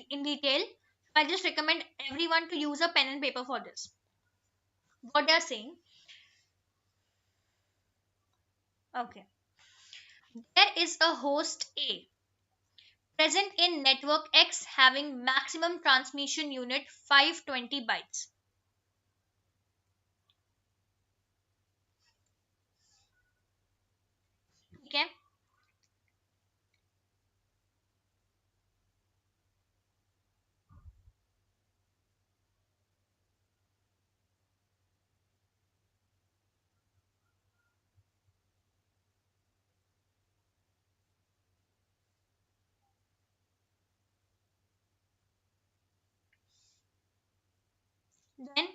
in detail. I just recommend everyone to use a pen and paper for this. What they are saying. Okay. There is a host A present in network X having maximum transmission unit 520 bytes. Okay. Then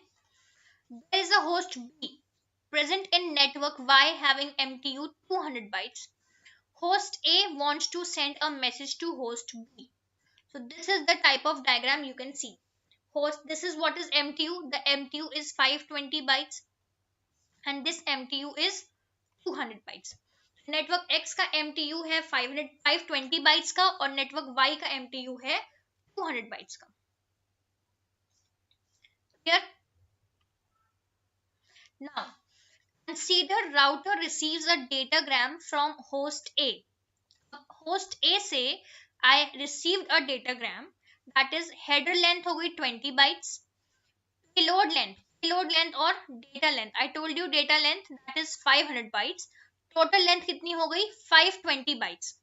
there is a host B present in network Y having MTU 200 bytes. Host A wants to send a message to host B. So this is the type of diagram you can see. Host, this is what is MTU. The MTU is 520 bytes and this MTU is 200 bytes. Network X का MTU है 520 bytes का और network Y का MTU है 200 bytes का. Clear? Now, consider router receives a datagram from host A. Host A say I received a datagram, that is header length हो गई 20 bytes, payload length और data length, I told you data length that is 500 bytes, total length कितनी हो गई 520 bytes.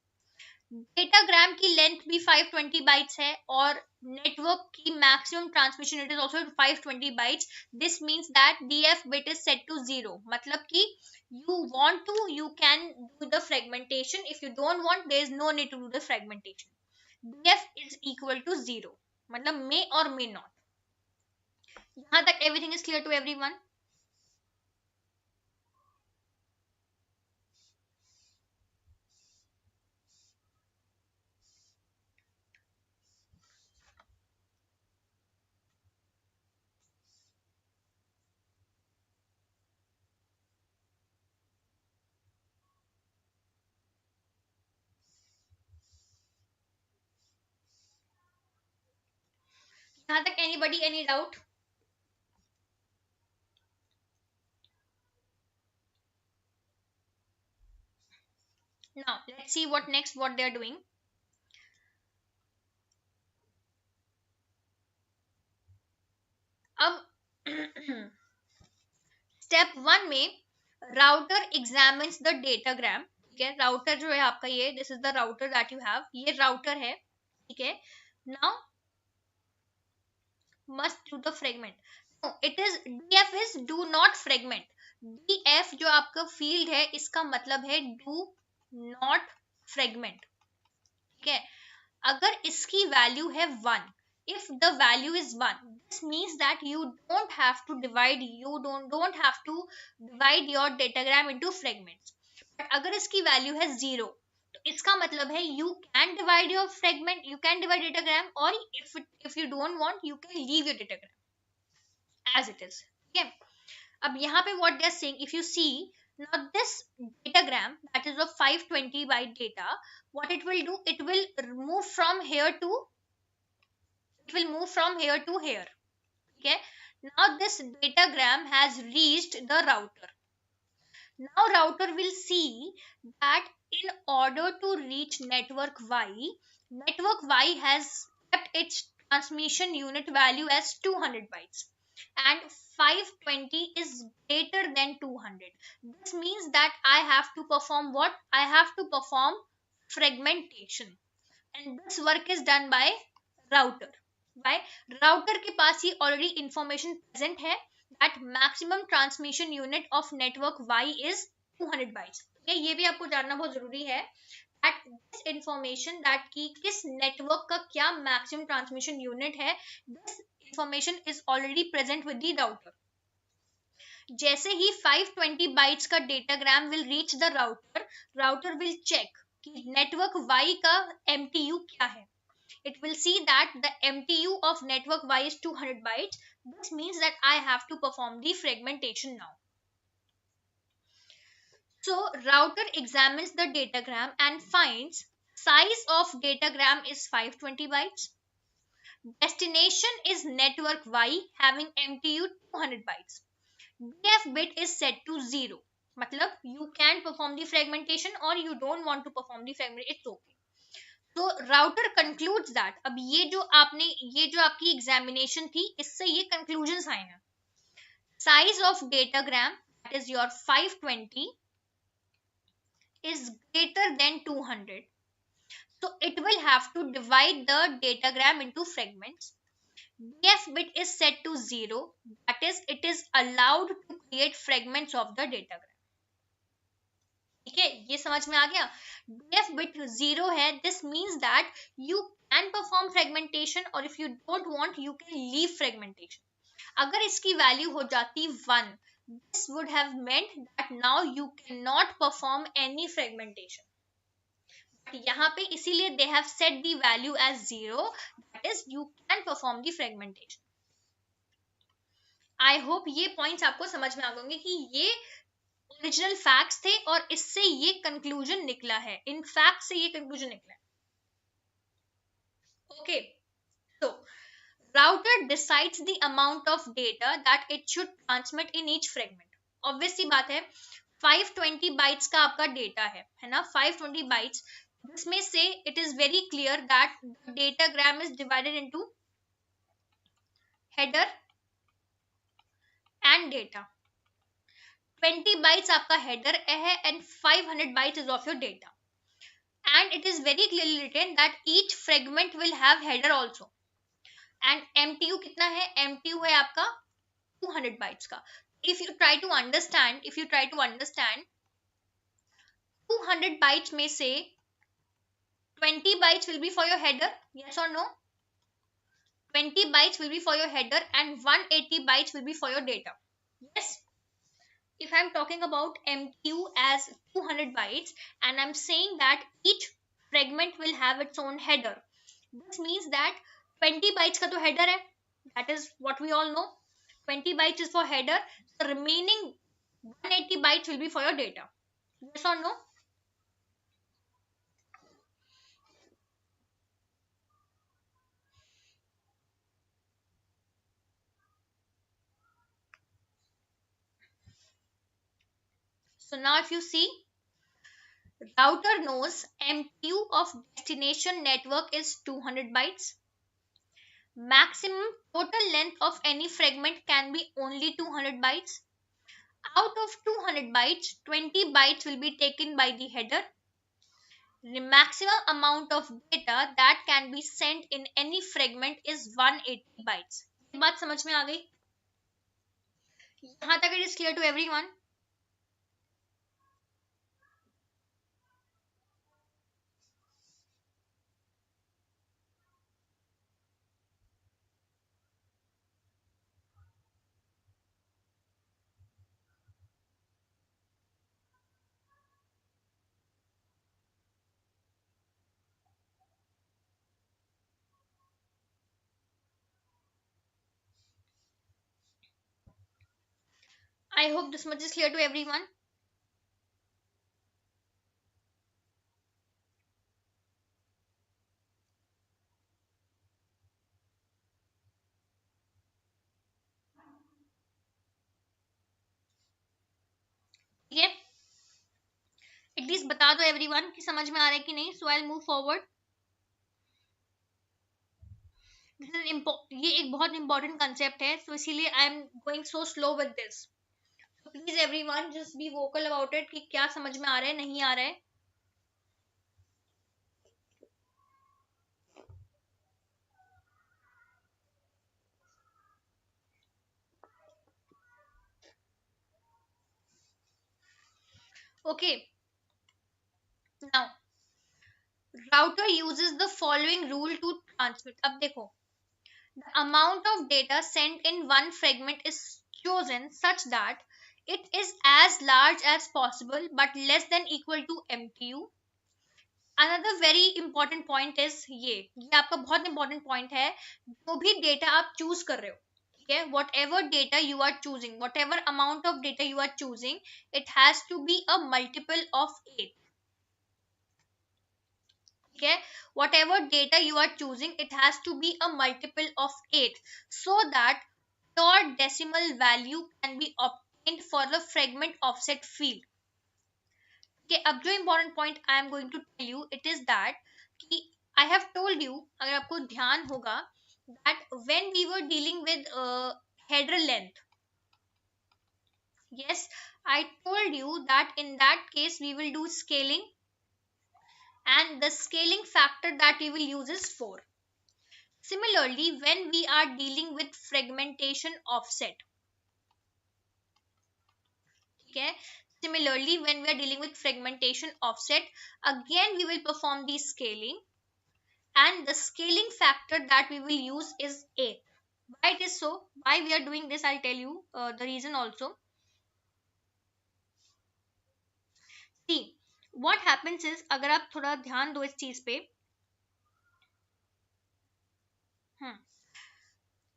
Datagram की length भी 520 bytes है और नेटवर्क की maximum transmission rate is also 520 bytes. This means that DF bit is set to 0. मतलब कि you want to, you can do the fragmentation. If you don't want, there is no need to do the fragmentation. df is equal to 0. मतलब may or may not. यहाँ तक everything is clear to everyone? यहाँ तक anybody any doubt? Now let's see what next, what they are doing. अब step 1 में router examines the datagram. ठीक है, router जो है आपका ये, this is the router that you have, ये राउटर है. ठीक है, now must do the fragment. It is DF is do not fragment. DF जो आपका फील्ड है इसका मतलब है डू नॉट फ्रेगमेंट. ठीक है, अगर इसकी वैल्यू है 1, if the value is 1, this means that you don't have to divide, you don't have to divide your datagram into fragments. But अगर इसकी वैल्यू है 0, तो इसका मतलब है you can divide your fragment, you can divide datagram, or if you don't want, you can leave your datagram as it is. Okay, अब यहाँ पे what they are saying, if you see now this datagram that is of 520 byte data, what it will do, it will move from here to, it will move from here to here. Okay, now this datagram has reached the router. Now router will see that in order to reach network Y has kept its transmission unit value as 200 bytes and 520 is greater than 200. This means that I have to perform what? I have to perform fragmentation, and this work is done by router. Why? Router के पास ये already information present है that maximum transmission unit of network Y is 200 bytes. ये भी आपको जानना बहुत जरूरी है दैट दिस इंफॉर्मेशन दैट की किस नेटवर्क का क्या मैक्सिमम ट्रांसमिशन यूनिट है, this information is already present with the router. जैसे ही 520 बाइट्स का datagram will reach the router, router will check कि नेटवर्क वाई का एमटीयू क्या है. It will see that the MTU of network Y is 200 bytes. This means that I have to perform the fragmentation now. So router examines the datagram and finds size of datagram is 520 bytes. Destination is network Y having MTU 200 bytes. DF bit is set to 0. मतलब you can perform the fragmentation or you don't want to perform the fragmentation, it's okay. तो router concludes that, अब ये जो आपकी examination थी इससे ये conclusions आए हैं. Size of datagram that is your 520 is greater than 200, so it will have to divide the datagram into fragments. df bit is set to 0, that is it is allowed to create fragments of the datagram. ठीक है, ये समझ में आ गया. df bit 0 है, this means that you can perform fragmentation or if you don't want you can leave fragmentation. अगर इसकी value हो जाती 1, this would have meant that now you cannot perform any fragmentation. But यहाँ पे इसीलिए they have set the value as 0, that is you can perform the fragmentation. I hope ये points आपको समझ में आ गए कि ये ओरिजिनल फैक्ट्स थे और इससे ये कंक्लूजन निकला है, इन फैक्ट से ये कंक्लूजन निकला है. ओके, तो router decides the amount of data that it should transmit in each fragment. Obviously बात है 520 बाइट्स का आपका डेटा है ना, 520 बाइट्स, जिसमें से it is very clear that datagram is divided into header and data. 20 bytes आपका हेडर है and 500 bytes is of your data. And it is very clearly written that each fragment will have header also. And MTU कितना है? MTU है आपका 200 bytes का. If you try to understand 200 bytes में से 20 bytes will be for your header, yes or no? 20 bytes will be for your header and 180 bytes will be for your data. Yes. If I'm talking about MTU as 200 bytes and I'm saying that each fragment will have its own header, this means that 20 bytes का तो header है, that is what we all know. 20 bytes is for header, the remaining 180 bytes will be for your data. Yes or no? So now if you see, router knows MTU of destination network is 200 bytes. Maximum total length of any fragment can be only 200 bytes. Out of 200 bytes, 20 bytes will be taken by the header. The maximum amount of data that can be sent in any fragment is 180 bytes. ये बात समझ में आ गई? यहाँ तक it is clear to everyone? I hope this much is clear to everyone. ठीक है, at least बता दो एवरीवन कि समझ में आ रहा है कि नहीं. सो आई विल मूव फॉरवर्ड. ये एक बहुत इंपॉर्टेंट कंसेप्ट है, सो इसीलिए I am going so slow with this. Please everyone just be vocal about it कि क्या समझ में आ रहा है, नहीं आ रहा है. Okay, now router uses the following rule to transmit. अब देखो, the amount of data sent in one fragment is chosen such that it is as large as possible but less than equal to MTU. Another very important point is ये आपका बहुत important point है. जो भी data आप choose कर रहे हो, ठीक है, whatever data you are choosing, whatever amount of data you are choosing, it has to be a multiple of 8. Okay, whatever data you are choosing, it has to be a multiple of 8 so that your decimal value can be obtained for the fragment offset field. Okay, अब जो important point I am going to tell you, it is that कि I have told you, अगर आपको ध्यान होगा, that when we were dealing with header length, yes, I told you that in that case we will do scaling, and the scaling factor that we will use is 4. Similarly, when we are dealing with fragmentation offset, okay, similarly when we are dealing with fragmentation offset, again we will perform the scaling, and the scaling factor that we will use is 8. Why it is so, why we are doing this, I'll tell you the reason also. See, what happens is, अगर आप थोड़ा ध्यान दो इस चीज पे,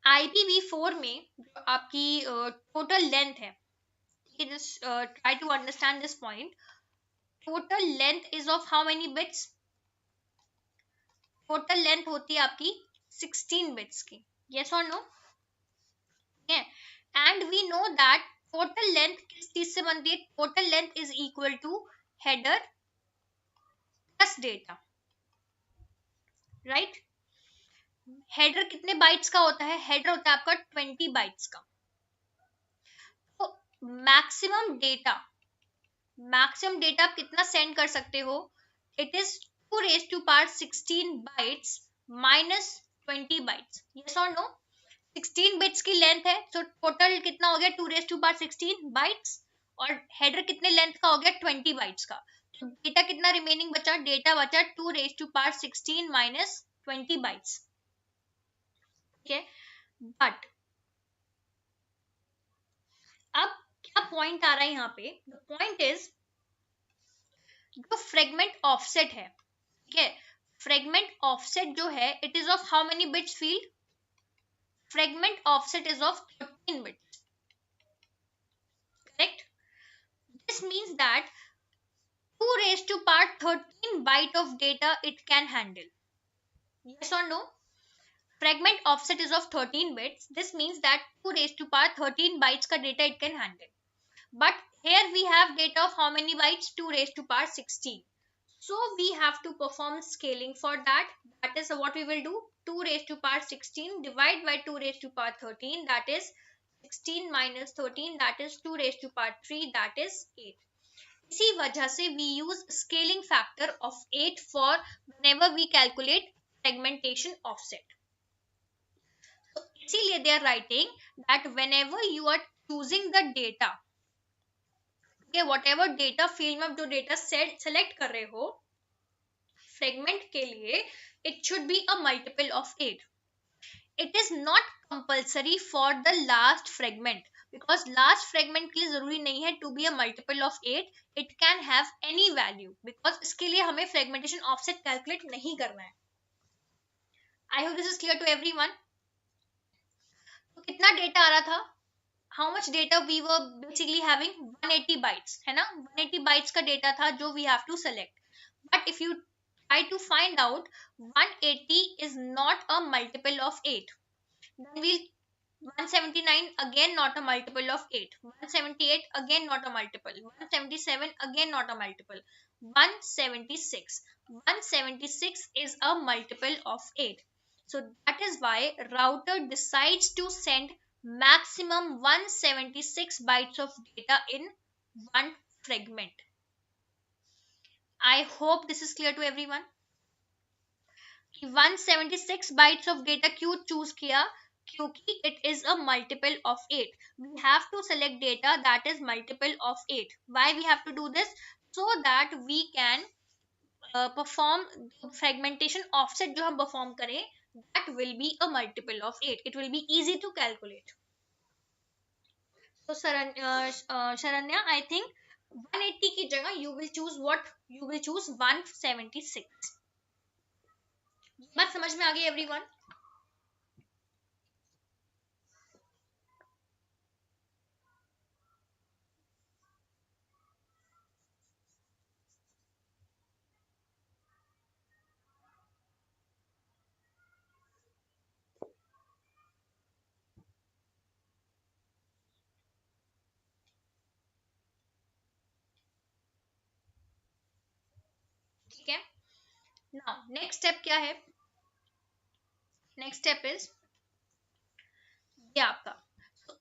IPv4 में जो आपकी टोटल लेंथ है, just try to understand this point. Total length is of how many bits? Total length होती है आपकी 16 bits की. Yes or no? Yeah. And we know that total length किस चीज से बनती है? Total length is equal to header plus data, right? Header कितने बाइट्स का होता है? हेडर होता है आपका 20 बाइट्स का. तो मैक्सिमम डेटा, मैक्सिमम डेटा आप कितना सेंड कर सकते हो? It is 2 raise to power 16 bytes minus 20 bytes. Yes और नो? 16 बिट्स की लेंथ है, तो टोटल कितना हो गया? 2 रेज टू पावर 16 बाइट्स. और हेडर कितने लेंथ का हो गया? 20 बाइट्स का. तो डेटा कितना रिमेनिंग बचा? डेटा बचा 2 raise to power 16 minus 20 bytes. ठीक है. बट अब क्या पॉइंट आ रहा है यहाँ पे? द पॉइंट इज, जो फ्रेगमेंट ऑफसेट है, ठीक है, फ्रेगमेंट ऑफसेट जो है, it is of how many bits field? Fragment offset is of 13 bits. Correct? This means that 2 raised to power 13 byte of data it can handle. Yes or no? Fragment offset is of 13 bits. This means that 2 raised to power 13 bytes ka data it can handle. But here we have data of how many bytes? 2 raised to power 16. So we have to perform scaling for that. That is what we will do. 2 raised to power 16 divide by 2 raised to power 13. That is 16 minus 13. That is 2 raised to power 3. That is 8. इसी वजह से we use scaling factor of 8 for whenever we calculate fragmentation offset. So इसीलिए they are writing that whenever you are choosing the data, okay, whatever data field में आप जो data select कर रहे हो fragment के लिए, it should be a multiple of 8. It is not compulsory for the last fragment, because last fragment के लिए जरूरी नहीं है to be a multiple of 8. It can have any value, because इसके लिए हमें fragmentation offset calculate नहीं करना है. I hope this is clear to everyone. तो कितना डेटा आ रहा था? How much data we were basically having? 180 bytes, है ना? 180 bytes का डेटा था जो we have to select. But if you try to find out, 180 is not a multiple of 8. Then we'll 179 again not a multiple of 8. 178 again not a multiple. 177 again not a multiple. 176. 176 is a multiple of 8. So that is why router decides to send maximum 176 bytes of data in one fragment. I hope this is clear to everyone. 176 bytes of data क्यों choose किया? क्योंकि it is a multiple of 8. We have to select data that is multiple of 8. Why we have to do this? So that we can perform fragmentation offset जो हम perform करें, that will be a multiple of 8. It will be easy to calculate. तो Sharanya, I think 180 की जगह you will choose what? You will choose 176. बात समझ में आ गई एवरीवन? ठीक है. नाउ नेक्स्ट स्टेप क्या है? नेक्स्ट स्टेप इज ये आपका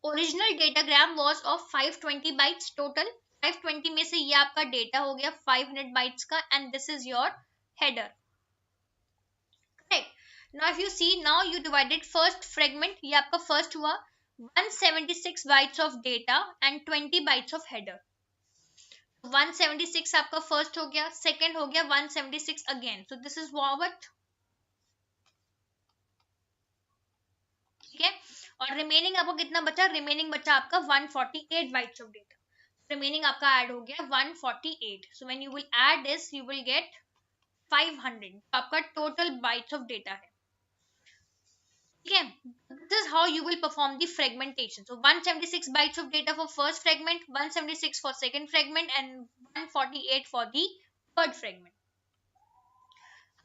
original datagram was of 520 bytes total. 520 में से ये आपका डेटा हो गया 500 बाइट्स का, and this is your header. Correct. Now if you see, now you divided first fragment, ये आपका फर्स्ट हुआ 176 bytes of data and 20 bytes of header. 176 आपका फर्स्ट हो गया, सेकंड हो गया 176 again. So this is what? ठीक है. और रिमेनिंग आपको कितना बचा? रिमेनिंग बचा आपका 148 बाइट्स ऑफ डेटा. रिमेनिंग आपका ऐड हो गया 148. So when you will add this you will get 500. आपका टोटल बाइट्स ऑफ डेटा है. ठीक है. This is how you will perform the fragmentation. So 176 bytes of data for first fragment, 176 for second fragment, and 148 for the third fragment.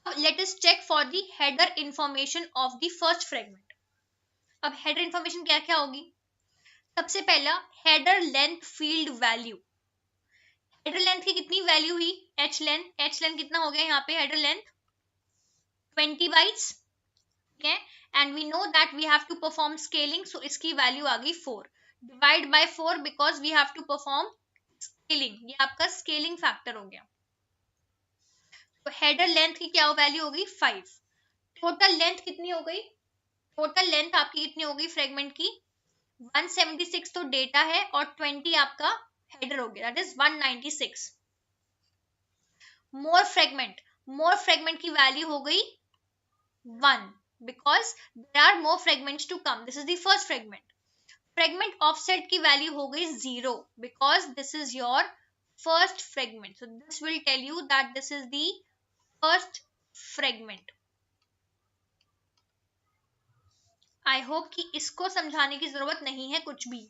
Now let us check for the header information of the first fragment. अब header information क्या क्या होगी? सबसे पहला header length field value. Header length की कितनी value हुई? H length कितना हो गया यहाँ पे? हेडर लेंथ 20 बाइट्स, ठीक है, and we know that we have to perform scaling, so इसकी वैल्यू आ गई 4, divide by 4 because we have to perform scaling, ये आपका स्केलिंग फैक्टर हो गया। तो हेडर लेंथ की क्या वैल्यू हो गई? 5। टोटल लेंथ कितनी हो गई? टोटल लेंथ आपकी कितनी हो गई फ्रेगमेंट की? 176 तो डेटा है और 20 आपका हेडर हो गया, दैट इज 196। मोर फ्रेगमेंट की वैल्यू हो गई 1 because there are more fragments to come. This is the first fragment. Fragment offset की वैल्यू हो गई 0 because this is your first fragment. So this will tell you that this is the first fragment. I hope कि इसको समझाने की जरूरत नहीं है कुछ भी।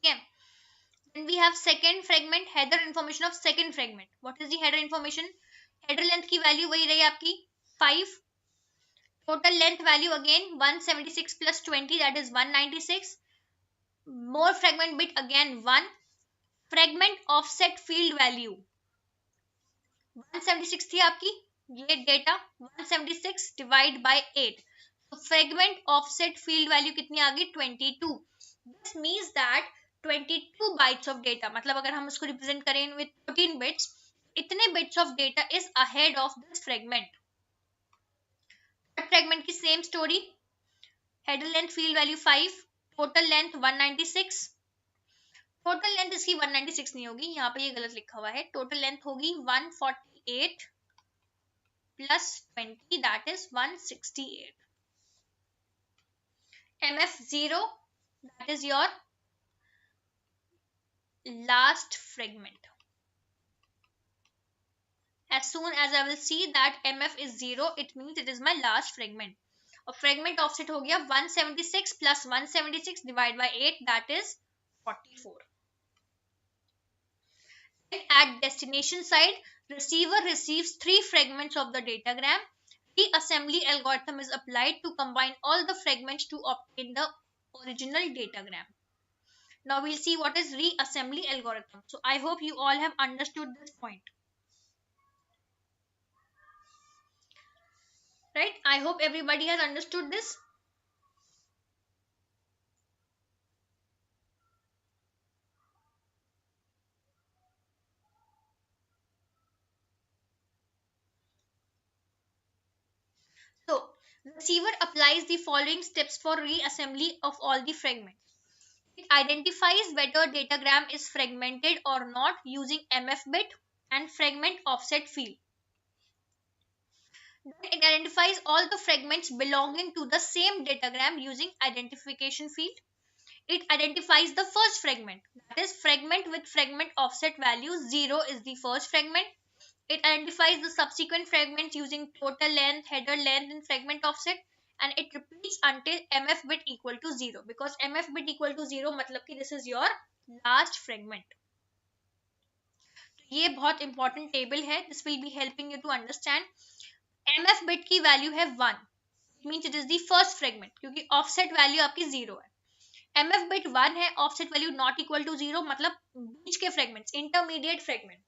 Okay. Then we have second fragment, header information of second fragment. What is the header information? Header length की वैल्यू वही रही आपकी 5। Total length value again 176 plus 20, that is 196. More fragment bit again 1. Fragment offset field value 176 थी आपकी, ये data 176 divide by 8, तो fragment offset field value कितनी आ गई? 22। This means that 22 bytes of data, मतलब अगर हम उसको रिप्रेजेंट करें विद 14 बिट्स, इतने bits of data is ahead of this fragment. Fragment की same story, header length field value 5, total length 196। Total length इसकी 196 नहीं होगी, यहाँ पे ये गलत लिखा हुआ है, टोटल लेंथ होगी 148 plus 20, that is 168. MF0, that is your last fragment. As soon as I will see that MF is 0, it means it is my last fragment. और fragment offset हो गया 176 plus 176 divided by 8, that is 44. At destination side, receiver receives 3 fragments of the datagram. Reassembly algorithm is applied to combine all the fragments to obtain the original datagram. Now we'll see what is reassembly algorithm. So I hope you all have understood this point. Right? I hope everybody has understood this. So receiver applies the following steps for reassembly of all the fragments. It identifies whether datagram is fragmented or not using MF bit and fragment offset field. Then it identifies all the fragments belonging to the same datagram using identification field. It identifies the first fragment, that is fragment with fragment offset value 0 is the first fragment. It identifies the subsequent fragments using total length, header length and fragment offset, and it repeats until MF bit equal to 0, because MF bit equal to 0 मतलब कि this is your last fragment. ये बहुत important table है, this will be helping you to understand. MF bit की value है 1, it means it is the first fragment, क्योंकि offset value आपकी 0 है. MF bit 1 है, offset value not equal to 0 मतलब बीच के fragments, intermediate fragment.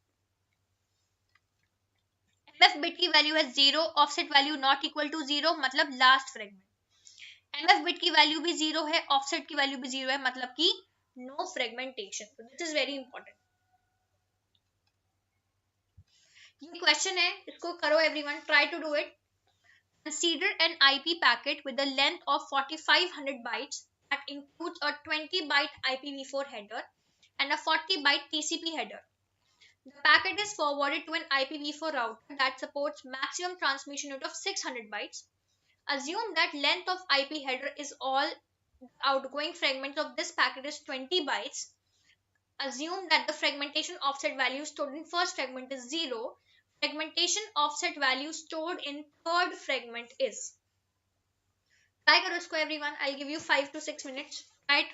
MF bit की value है 0, offset value not equal to 0 मतलब लास्ट फ्रेगमेंट. MF bit की वैल्यू भी 0 है, ऑफसेट की वैल्यू भी 0 है, मतलब कि no fragmentation. This is very important. ये क्वेश्चन है, इसको करो everyone, try to do it. Consider an IP packet with a length of 4500 bytes that includes a 20 byte IPv4 header and a 40 byte TCP header. The packet is forwarded to an IPv4 router that supports maximum transmission rate of 600 bytes. Assume that length of IP header is all outgoing fragments of this packet is 20 bytes. Assume that the fragmentation offset value stored in first fragment is 0. Fragmentation offset value stored in third fragment is. Try करो इसको everyone. I'll give you 5 to 6 minutes. right?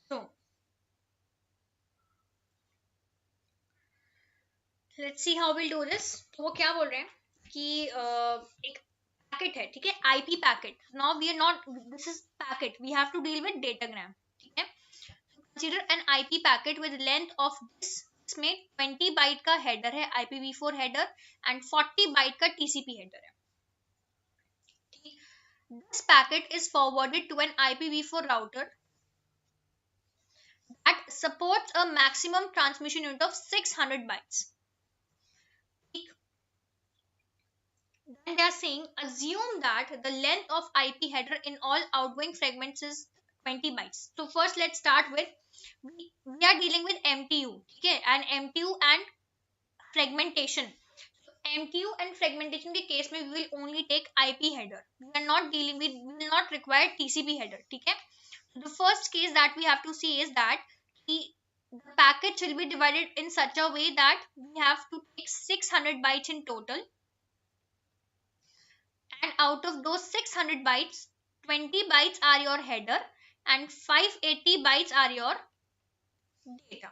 So let's see how we'll do this. तो वो क्या बोल रहे हैं कि एक पैकेट है, ठीक है, IP packet. Now we are not, this is packet, we have to deal with datagram, ठीक है. Consider an IP packet with length of this, इसमें 20 बाइट का हेडर है, IPv4 हेडर, एंड 40 बाइट का TCP हेडर है. This packet is forwarded to an IPv4 router that supports a maximum transmission unit of 600 bytes. Then they are saying assume that the length of IP header in all outgoing fragments is 20 bytes. So first let's start with, we are dealing with MTU, okay, and MTU and fragmentation. So MTU and fragmentation के case में we will only take IP header. We are not dealing with, we will not require TCP header, ठीक है. The first case that we have to see is that the packets will be divided in such a way that we have to take 600 bytes in total, and out of those 600 bytes, 20 bytes are your header and 580 bytes are your data.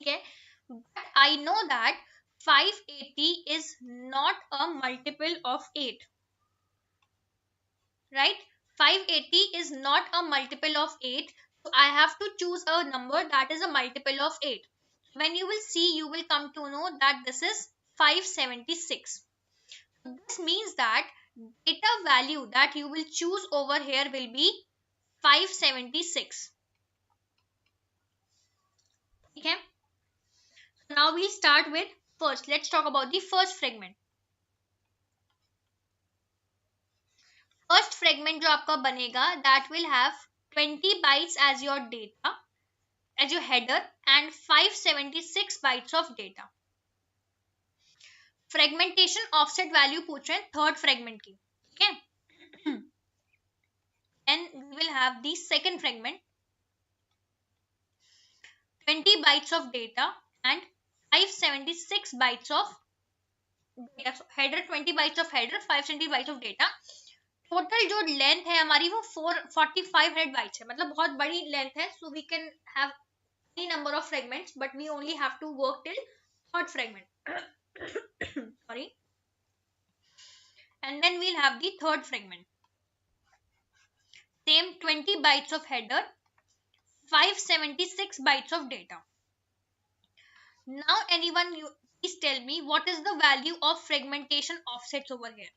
Okay, but I know that 580 is not a multiple of 8, right? 580 is not a multiple of 8, so I have to choose a number that is a multiple of 8. When you will see, you will come to know that this is 576. This means that data value that you will choose over here will be 576. Okay, so now we'll start with, first let's talk about the first fragment. First fragment जो आपका बनेगा, that will have 20 bytes as your data, as your header, and 576 bytes of data. Fragmentation offset value पूछ रहे हैं third fragment की, ठीक है. And we will have the second fragment, 20 bytes of data and 576 bytes of data. Header 20 bytes of header, 570 bytes of data. Total जो length है हमारी वो 4500 bytes है, मतलब बहुत बड़ी लेंथ है. So we can have any number of fragments, but we only have to work till third fragment. Sorry. have the third fragment. Same 20 bytes of header, 576 bytes of data. Now anyone, you please tell me what is the value of fragmentation offsets over here.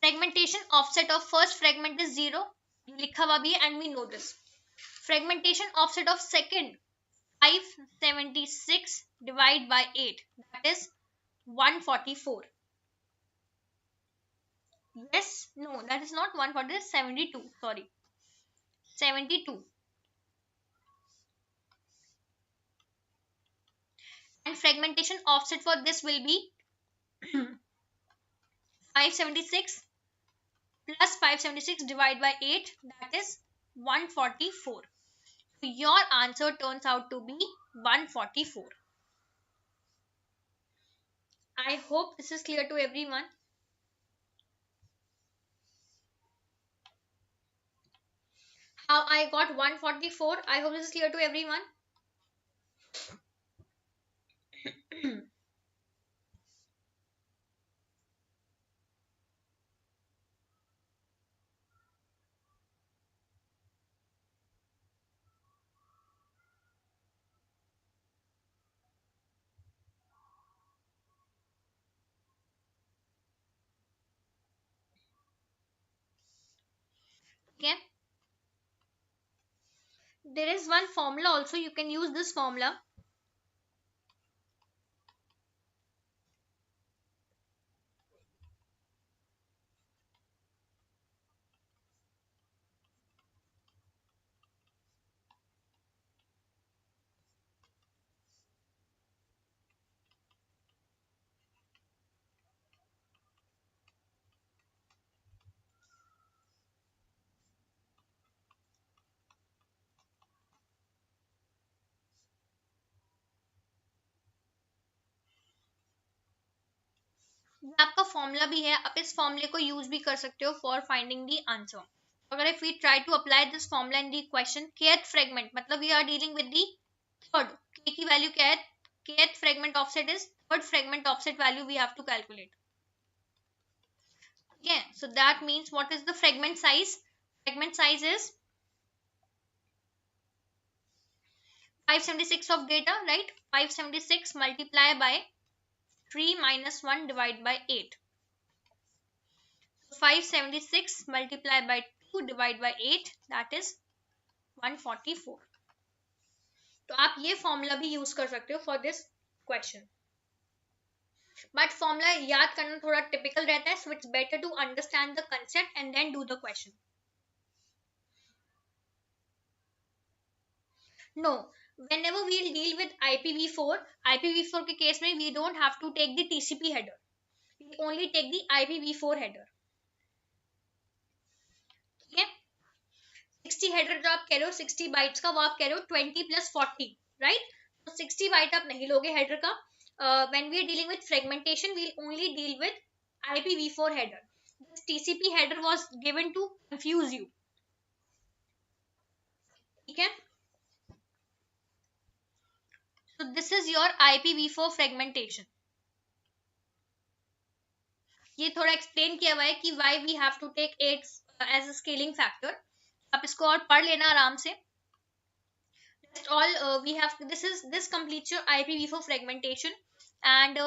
Fragmentation offset of first fragment is 0. You likha hua bhi hai and we know this. Fragmentation offset of second 576 divided by 8, that is 144. Yes, no, that is not 140, that is 72. Sorry, 72. And fragmentation offset for this will be 576 plus 576 divided by 8, that is 144. So your answer turns out to be 144. I hope this is clear to everyone. How I got 144, I hope this is clear to everyone. Okay, there is one formula also, you can use this formula. आपका formula भी है, आप इस फॉर्मूले को use भी कर सकते हो फॉर फाइंडिंग द आंसर. अगर if we try to apply this formula in the question, kth fragment मतलब we are dealing with the third, k की वैल्यू क्या है, kth fragment offset is third fragment offset value we have to calculate. Okay, so that means what is the fragment size? Fragment size is 576 of data, right? 576 multiplied by 3 minus 1 divided by 8. 576 multiplied by 2 divided by 8, that is 144. तो आप ये formula भी use कर सकते हो for this question. But formula याद करना थोड़ा टिपिकल रहता है, so it's better to understand the concept and then do the question. No, whenever we'll deal with IPv4 के केस में we don't have to take the TCP header, we only take the IPv4 header. ठीक है, 60 header जो आप कह रहे हो 60 bytes का, वो आप कह रहे हो 20 प्लस 40, राइट? तो 60 बाइट आप नहीं लोगे हेडर का. When we are dealing with fragmentation we will only deal with IPv4 header. This TCP header was given to confuse you. ठीक है, so this is your IPv4 fragmentation. ये थोड़ा explain किया हुआ है कि why we have to take 8 as a scaling factor. आप इसको और पढ़ लेना आराम से. That's all we have. This completes your IPv4 fragmentation, and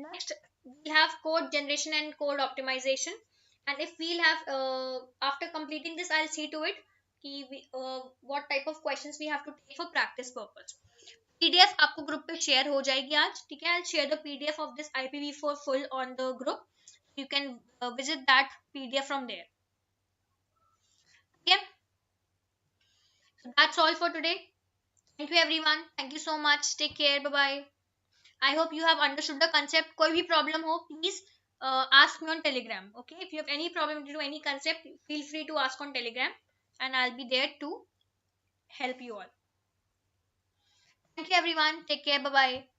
next we have code generation and code optimization. And if we'll have after completing this, I'll see to it कि what type of questions we have to take for practice purpose. PDF आपको group पे share हो जाएगी आज, ठीक है? I'll share the PDF of this IPv4 full on the group. You can visit that PDF from there. Okay, so that's all for today. Thank you everyone. Thank you so much. Take care. Bye bye. I hope you have understood the concept. कोई भी problem हो, please ask me on Telegram. Okay, if you have any problem to do any concept, feel free to ask on Telegram, and I'll be there to help you all. Thank you everyone. Take care. Bye bye.